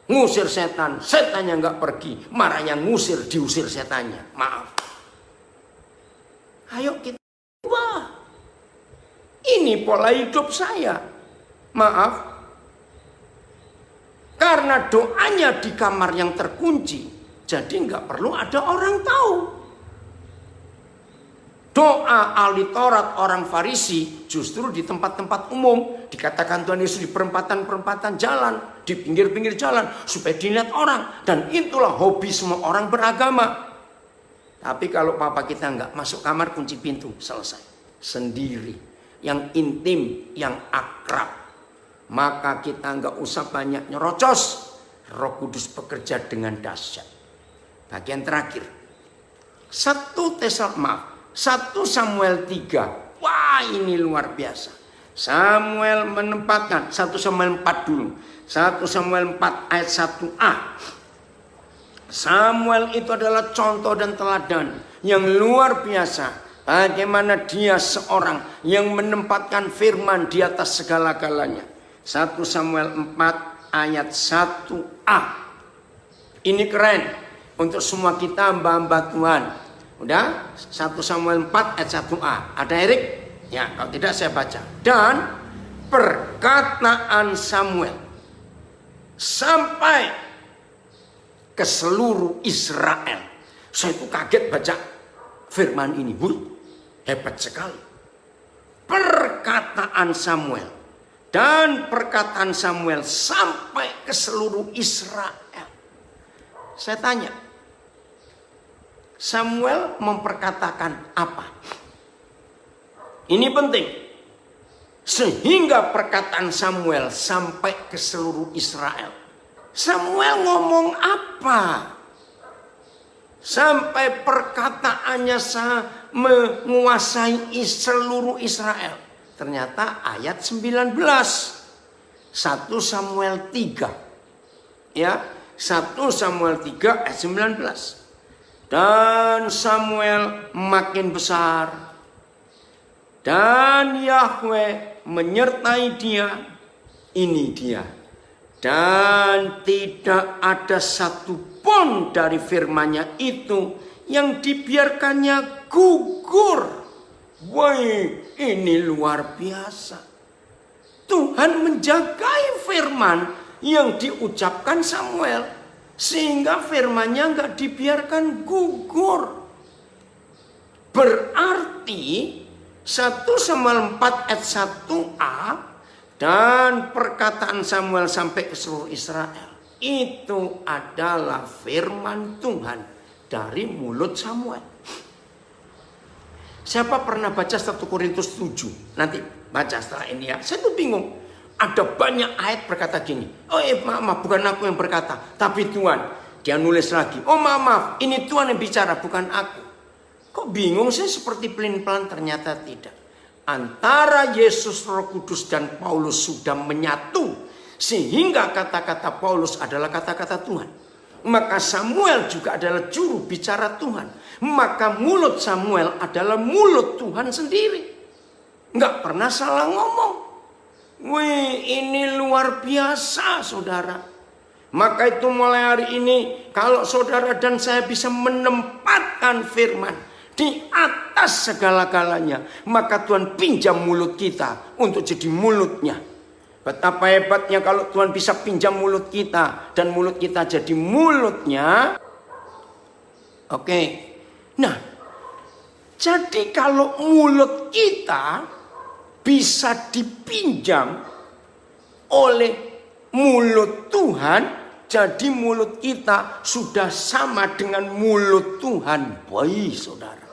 Ngusir setan, setannya nggak pergi. Marah yang ngusir, diusir setannya. Maaf. Ayo kita ubah. Ini pola hidup saya. Maaf. Karena doanya di kamar yang terkunci. Jadi nggak perlu ada orang tahu. Doa ahli Taurat orang Farisi justru di tempat-tempat umum. Dikatakan Tuhan Yesus di perempatan-perempatan jalan. Di pinggir-pinggir jalan. Supaya dilihat orang. Dan itulah hobi semua orang beragama. Tapi kalau papa kita nggak masuk kamar kunci pintu. Selesai. Sendiri. Yang intim, yang akrab. Maka kita nggak usah banyak nyerocos. Roh Kudus bekerja dengan dahsyat. Bagian terakhir. 1 Samuel 3. Wah, ini luar biasa. Samuel menempatkan 1 Samuel 4 dulu. 1 Samuel 4 ayat 1a. Samuel itu adalah contoh dan teladan yang luar biasa. Bagaimana dia seorang yang menempatkan firman di atas segala-galanya. 1 Samuel 4 ayat 1a. Ini keren untuk semua kita hamba-hamba Tuhan. Udah? 1 Samuel 4 ayat 1a. Ada Erik? Ya, kalau tidak saya baca. Dan perkataan Samuel sampai ke seluruh Israel. Saya itu kaget baca firman ini. Hebat sekali. Perkataan Samuel. Dan perkataan Samuel sampai ke seluruh Israel. Saya tanya. Samuel memperkatakan apa? Ini penting. Sehingga perkataan Samuel sampai ke seluruh Israel. Samuel ngomong apa? Sampai perkataannya menguasai seluruh Israel. Ternyata ayat 19. 1 Samuel 3. Ya, 1 Samuel 3 ayat 19. Dan Samuel makin besar, dan Yahweh menyertai dia. Ini dia. Dan tidak ada satu pun dari firman-Nya itu yang dibiarkannya gugur. Woi, ini luar biasa. Tuhan menjagai firman yang diucapkan Samuel, sehingga firman-Nya nggak dibiarkan gugur. Berarti 1 Samuel 4 ayat 1a dan perkataan Samuel sampai ke seluruh Israel itu adalah firman Tuhan dari mulut Samuel. Siapa pernah baca 1 Korintus 7? Nanti baca setelah ini ya. Saya tuh bingung. Ada banyak ayat berkata gini. Oh maaf, bukan aku yang berkata, tapi Tuhan. Dia nulis lagi. Oh maaf, ini Tuhan yang bicara, bukan aku. Kok bingung sih seperti pelin-pelan? Ternyata tidak. Antara Yesus, Roh Kudus dan Paulus sudah menyatu. Sehingga kata-kata Paulus adalah kata-kata Tuhan. Maka Samuel juga adalah juru bicara Tuhan. Maka mulut Samuel adalah mulut Tuhan sendiri. Nggak pernah salah ngomong. Wih, ini luar biasa, saudara. Maka itu mulai hari ini, kalau saudara dan saya bisa menempatkan firman di atas segala-galanya, maka Tuhan pinjam mulut kita untuk jadi mulutnya. Betapa hebatnya kalau Tuhan bisa pinjam mulut kita dan mulut kita jadi mulutnya. Oke. Nah, jadi kalau mulut kita bisa dipinjam oleh mulut Tuhan, jadi mulut kita sudah sama dengan mulut Tuhan. Baik, saudara.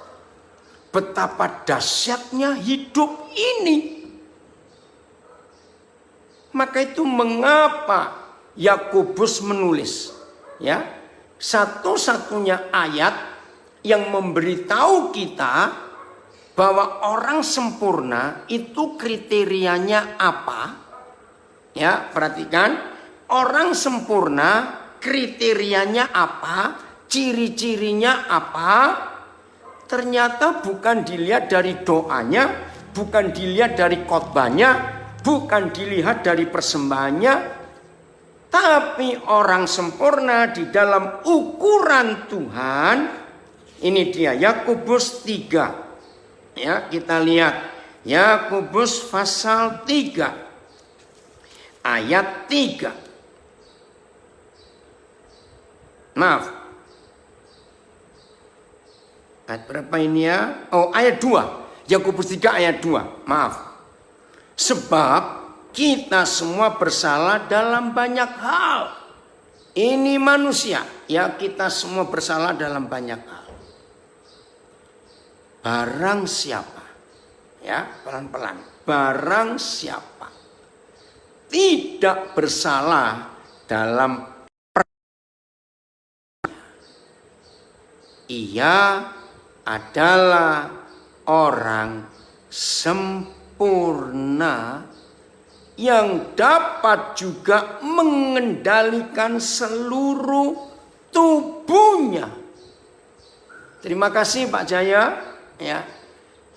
Betapa dahsyatnya hidup ini. Maka itu mengapa Yakobus menulis, ya, satu-satunya ayat yang memberitahu kita bahwa orang sempurna itu kriterianya apa? Ya, perhatikan, orang sempurna kriterianya apa? Ciri-cirinya apa? Ternyata bukan dilihat dari doanya, bukan dilihat dari khotbahnya, bukan dilihat dari persembahannya, tapi orang sempurna di dalam ukuran Tuhan. Ini dia Yakobus 3. Ya, kita lihat Yakobus pasal 3 ayat 3. Maaf. Ayat berapa ini ya? Oh, ayat 2. Yakobus 3 ayat 2. Maaf. Sebab kita semua bersalah dalam banyak hal. Ini manusia, ya, kita semua bersalah dalam banyak hal. Barang siapa, ya, pelan-pelan. Barang siapa tidak bersalah dalam ia adalah orang sempurna yang dapat juga mengendalikan seluruh tubuhnya. Terima kasih Pak Jaya. Ya,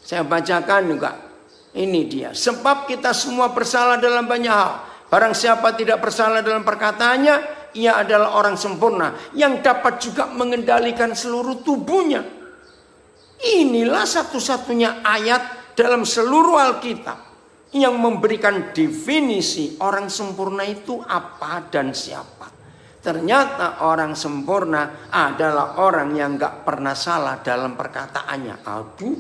saya bacakan juga. Ini dia. Sebab kita semua bersalah dalam banyak hal. Barang siapa tidak bersalah dalam perkataannya, ia adalah orang sempurna yang dapat juga mengendalikan seluruh tubuhnya. Inilah satu-satunya ayat dalam seluruh Alkitab yang memberikan definisi orang sempurna itu apa dan siapa. Ternyata orang sempurna adalah orang yang gak pernah salah dalam perkataannya. Aduh,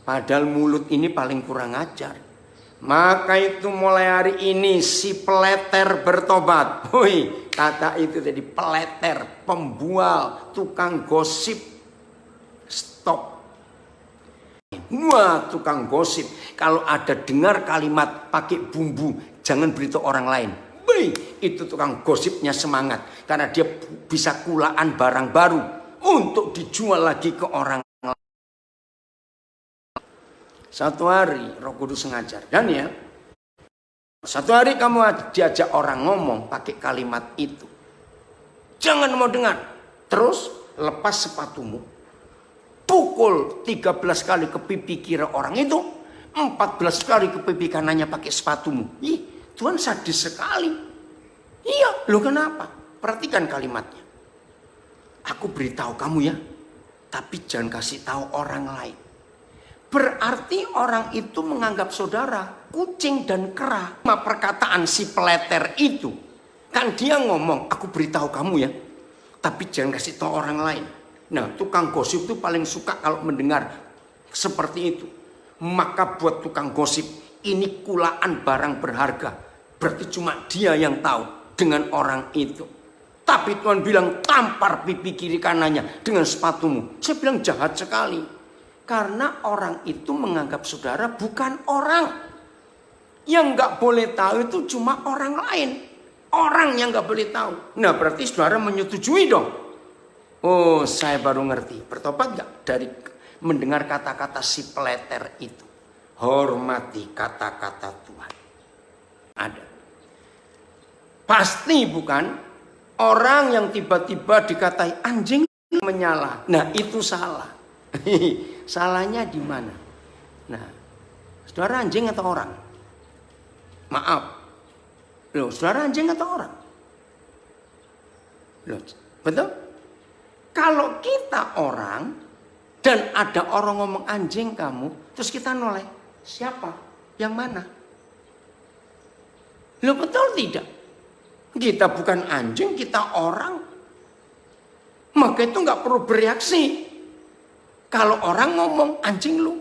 padahal mulut ini paling kurang ajar. Maka itu mulai hari ini si peleter bertobat. Woi, kata itu tadi peleter, pembual, tukang gosip. Stop. Wah, tukang gosip. Kalau ada dengar kalimat pakai bumbu, jangan beritahu orang lain. Itu tukang gosipnya semangat. Karena dia bisa kulaan barang baru untuk dijual lagi ke orang lain. Satu hari Roh Kudus mengajar. Dan ya, satu hari kamu diajak orang ngomong pakai kalimat itu. Jangan mau dengar. Terus lepas sepatumu. Pukul 13 kali ke pipi kiri orang itu. 14 kali ke pipi kanannya pakai sepatumu. Ih, Tuhan sadis sekali. Iya, lo kenapa? Perhatikan kalimatnya. Aku beritahu kamu ya. Tapi jangan kasih tahu orang lain. Berarti orang itu menganggap saudara kucing dan kera. Perkataan si peleter itu. Kan dia ngomong, aku beritahu kamu ya. Tapi jangan kasih tahu orang lain. Nah, tukang gosip itu paling suka kalau mendengar seperti itu. Maka buat tukang gosip, ini kulaan barang berharga. Berarti cuma dia yang tahu dengan orang itu. Tapi Tuhan bilang tampar pipi kiri kanannya dengan sepatumu. Saya bilang jahat sekali. Karena orang itu menganggap saudara bukan orang. Yang gak boleh tahu itu cuma orang lain. Orang yang gak boleh tahu. Nah berarti saudara menyetujui dong. Oh saya baru ngerti. Bertobat gak dari mendengar kata-kata si peleter itu. Hormati kata-kata Tuhan. Ada. Pasti bukan. Orang yang tiba-tiba dikatai anjing menyala. Nah itu salah. Salahnya di mana? Nah, saudara anjing atau orang? Maaf. Loh, saudara anjing atau orang? Loh, betul? Kalau kita orang dan ada orang ngomong anjing kamu, terus kita noleh. Siapa? Yang mana? Loh, betul tidak? Kita bukan anjing, kita orang. Maka itu nggak perlu bereaksi. Kalau orang ngomong anjing lu,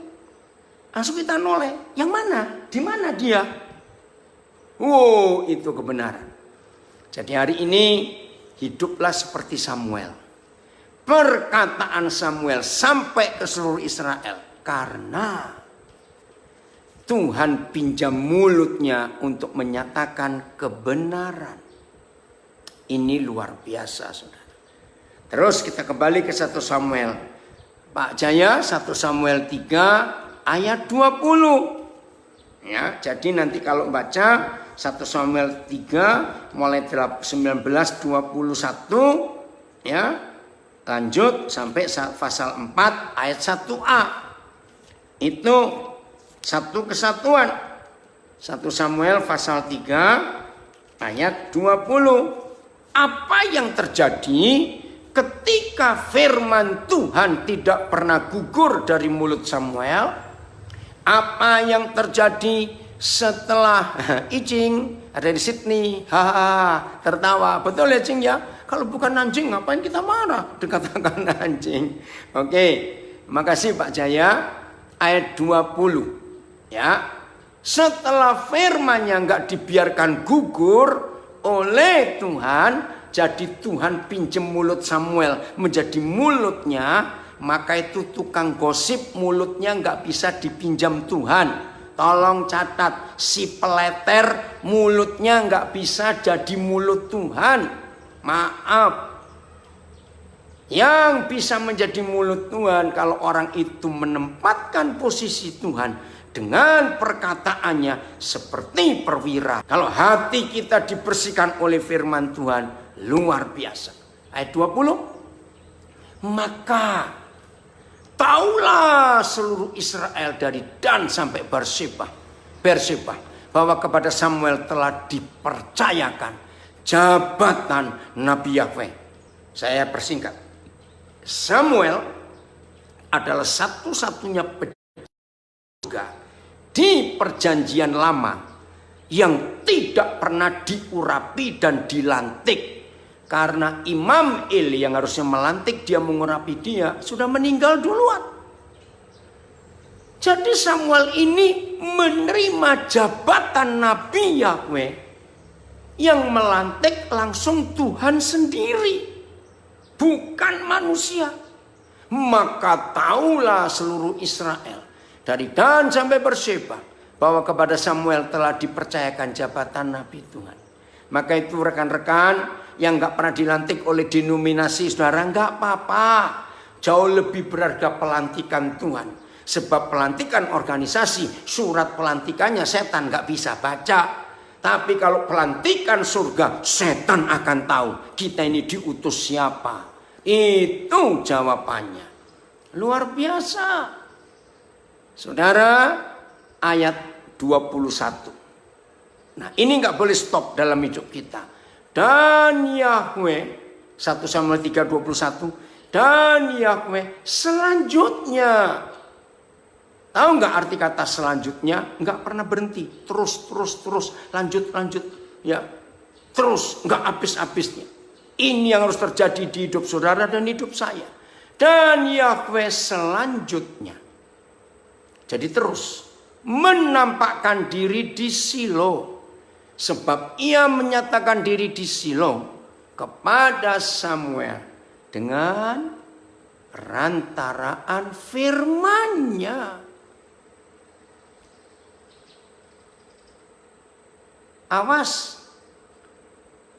langsung kita noleh. Yang mana? Di mana dia? Wow, itu kebenaran. Jadi hari ini hiduplah seperti Samuel. Perkataan Samuel sampai ke seluruh Israel. Karena Tuhan pinjam mulutnya untuk menyatakan kebenaran. Ini luar biasa, saudara. Terus kita kembali ke 1 Samuel. Pak Jaya, 1 Samuel 3 ayat 20. Ya, jadi nanti kalau baca 1 Samuel 3 mulai 19:21 ya. Lanjut sampai pasal 4 ayat 1a. Itu satu kesatuan. 1 Samuel pasal 3 ayat 20. Apa yang terjadi ketika firman Tuhan tidak pernah gugur dari mulut Samuel? Apa yang terjadi setelah Icing ada di Sydney? Hahaha, tertawa. Betul ya Cing ya? Kalau bukan anjing ngapain kita marah? Dikatakan anjing. Oke, makasih Pak Jaya. Ayat 20. Ya. Setelah firman-Nya nggak dibiarkan gugur oleh Tuhan, jadi Tuhan pinjem mulut Samuel menjadi mulutnya, maka itu tukang gosip mulutnya nggak bisa dipinjam Tuhan. Tolong catat, si peleter mulutnya nggak bisa jadi mulut Tuhan. Maaf. Yang bisa menjadi mulut Tuhan kalau orang itu menempatkan posisi Tuhan dengan perkataannya seperti perwira. Kalau hati kita dibersihkan oleh firman Tuhan, luar biasa. Ayat 20. Maka taulah seluruh Israel dari Dan sampai Berseba bahwa kepada Samuel telah dipercayakan jabatan Nabi Yahweh. Saya persingkat. Samuel adalah satu-satunya penjaga di perjanjian lama yang tidak pernah diurapi dan dilantik. Karena Imam Eli yang harusnya melantik dia, mengurapi dia, sudah meninggal duluan. Jadi Samuel ini menerima jabatan Nabi Yahweh yang melantik langsung Tuhan sendiri, bukan manusia. Maka taulah seluruh Israel dari Dan sampai Berseba bahwa kepada Samuel telah dipercayakan jabatan Nabi Tuhan. Maka itu rekan-rekan yang gak pernah dilantik oleh denominasi saudara, gak apa-apa. Jauh lebih berharga pelantikan Tuhan. Sebab pelantikan organisasi, surat pelantikannya setan gak bisa baca. Tapi kalau pelantikan surga, setan akan tahu kita ini diutus siapa. Itu jawabannya. Luar biasa. Saudara, ayat 21. Nah, ini nggak boleh stop dalam hidup kita. Dan Yahweh, 1 Samuel 3:21. Dan Yahweh selanjutnya. Tahu nggak arti kata selanjutnya? Nggak pernah berhenti. Terus, lanjut. Ya, terus, nggak habis-habisnya. Ini yang harus terjadi di hidup saudara dan hidup saya. Dan Yahweh selanjutnya. Jadi terus. Menampakkan diri di Silo. Sebab ia menyatakan diri di Silo kepada Samuel dengan perantaraan firman-Nya. Awas,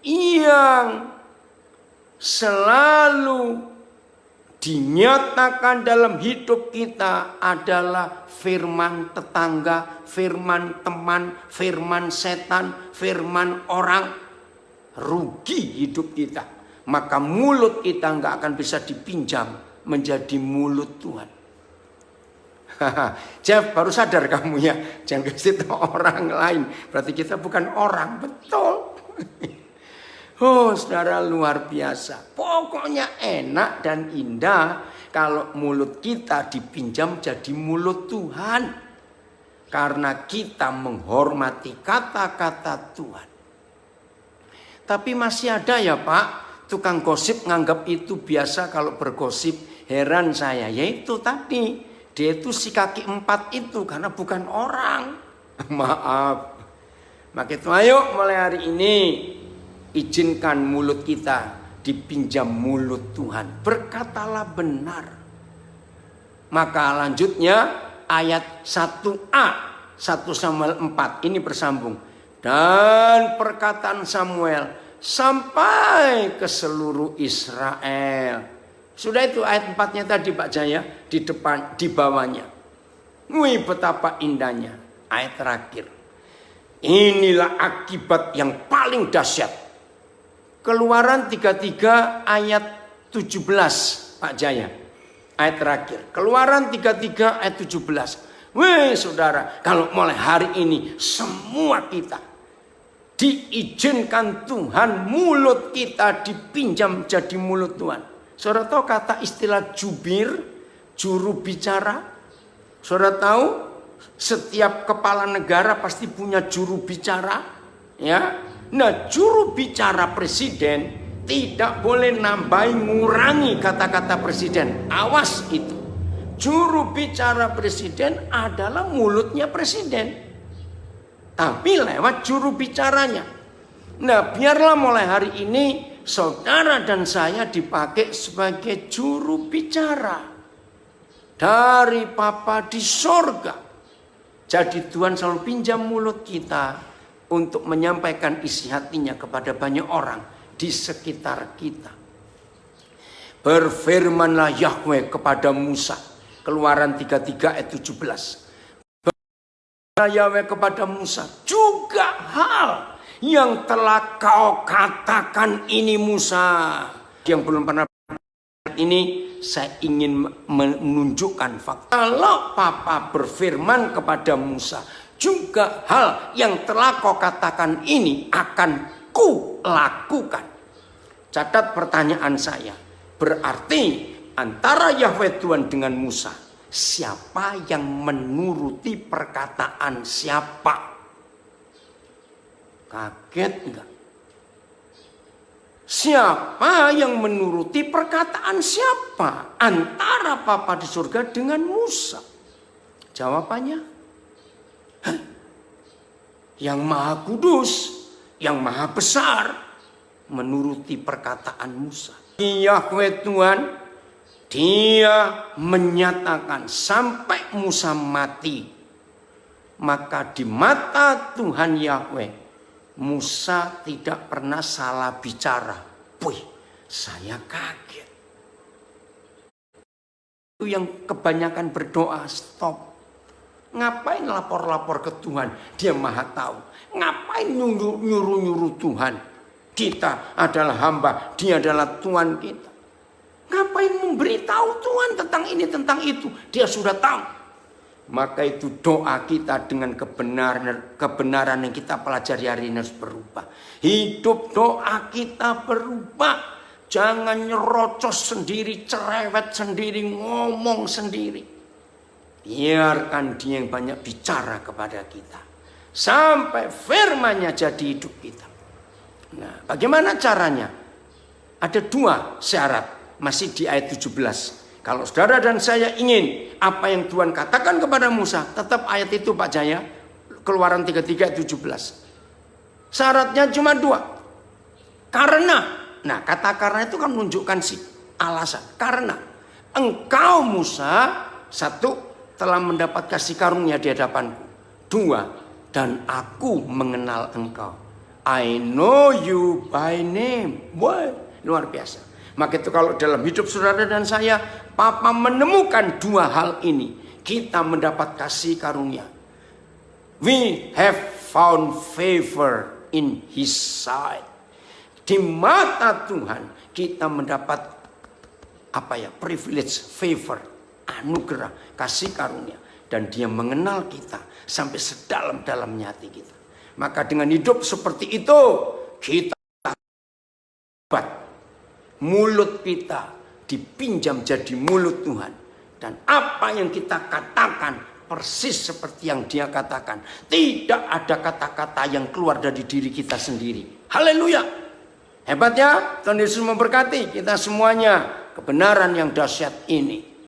yang selalu dinyatakan dalam hidup kita adalah firman tetangga, firman teman, firman setan, firman orang. Rugi hidup kita. Maka mulut kita nggak akan bisa dipinjam menjadi mulut Tuhan. Jeff, baru sadar kamu ya. Jangan kasih tahu orang lain. Berarti kita bukan orang. Betul. Oh, saudara, luar biasa. Pokoknya enak dan indah kalau mulut kita dipinjam jadi mulut Tuhan. Karena kita menghormati kata-kata Tuhan. Tapi masih ada ya Pak, tukang gosip nganggap itu biasa kalau bergosip. Heran saya, yaitu tadi. Dia itu si kaki 4 itu karena bukan orang. Maaf. Maka itu ayo mulai hari ini. Izinkan mulut kita dipinjam mulut Tuhan. Berkatalah benar. Maka lanjutnya ayat 1a 1 Samuel 4 ini bersambung. Dan perkataan Samuel sampai ke seluruh Israel. Sudah itu ayat 4-nya tadi Pak Jaya, di depan, di bawahnya. Wih, betapa indahnya. Ayat terakhir. Inilah akibat yang paling dahsyat. Keluaran 33 ayat 17 Pak Jaya. Ayat terakhir. Keluaran 33 ayat 17. Wih saudara, kalau mulai hari ini semua kita diizinkan Tuhan mulut kita dipinjam jadi mulut Tuhan. Saudara tahu kata istilah jubir, juru bicara? Saudara tahu setiap kepala negara pasti punya juru bicara, ya? Nah, juru bicara presiden tidak boleh nambahi ngurangi kata-kata presiden. Awas itu. Juru bicara presiden adalah mulutnya presiden. Tapi lewat juru bicaranya. Nah, biarlah mulai hari ini saudara dan saya dipakai sebagai juru bicara dari Bapa di sorga. Jadi Tuhan selalu pinjam mulut kita untuk menyampaikan isi hatinya kepada banyak orang di sekitar kita. Berfirmanlah Yahweh kepada Musa. Keluaran 33 ayat 17. Berfirmanlah Yahweh kepada Musa. Juga hal yang telah kau katakan ini Musa. Yang belum pernah ini saya ingin menunjukkan fakta. Kalau Papa berfirman kepada Musa, juga hal yang telah kau katakan ini akan ku lakukan. Catat pertanyaan saya. Berarti antara Yahweh Tuhan dengan Musa, siapa yang menuruti perkataan siapa? Kaget enggak? Siapa yang menuruti perkataan siapa? Antara Bapa di surga dengan Musa. Jawabannya, yang maha kudus, yang maha besar, menuruti perkataan Musa. Yahweh Tuhan, dia menyatakan sampai Musa mati. Maka di mata Tuhan Yahweh, Musa tidak pernah salah bicara. Wih, saya kaget. Itu yang kebanyakan berdoa, stop. Ngapain lapor-lapor ke Tuhan? Dia maha tahu. Ngapain nyuruh-nyuruh Tuhan? Kita adalah hamba, dia adalah Tuhan kita. Ngapain memberitahu Tuhan tentang ini, tentang itu? Dia sudah tahu. Maka itu doa kita dengan kebenaran yang kita pelajari hari ini harus berubah. Hidup doa kita berubah. Jangan nyerocos sendiri, cerewet sendiri, ngomong sendiri. Biarkan dia yang banyak bicara kepada kita. Sampai firman-Nya jadi hidup kita. Nah, bagaimana caranya? Ada 2 syarat. Masih di ayat 17. Kalau saudara dan saya ingin apa yang Tuhan katakan kepada Musa. Tetap ayat itu Pak Jaya. Keluaran 33 ayat 17. Syaratnya cuma 2. Karena. Nah, kata karena itu kan menunjukkan si alasan. Karena engkau Musa, 1, telah mendapat kasih karunia di hadapanku. 2, dan aku mengenal engkau. I know you by name. Wah, luar biasa. Maka itu kalau dalam hidup saudara dan saya, Papa menemukan 2 hal ini. Kita mendapat kasih karunia. We have found favor in His sight. Di mata Tuhan kita mendapat privilege, favor, anugerah, kasih karunia. Dan dia mengenal kita sampai sedalam-dalamnya hati kita. Maka dengan hidup seperti itu kita dapat mulut kita dipinjam jadi mulut Tuhan. Dan apa yang kita katakan persis seperti yang dia katakan. Tidak ada kata-kata yang keluar dari diri kita sendiri. Haleluya. Hebat ya, Tuhan Yesus memberkati kita semuanya. Kebenaran yang dahsyat ini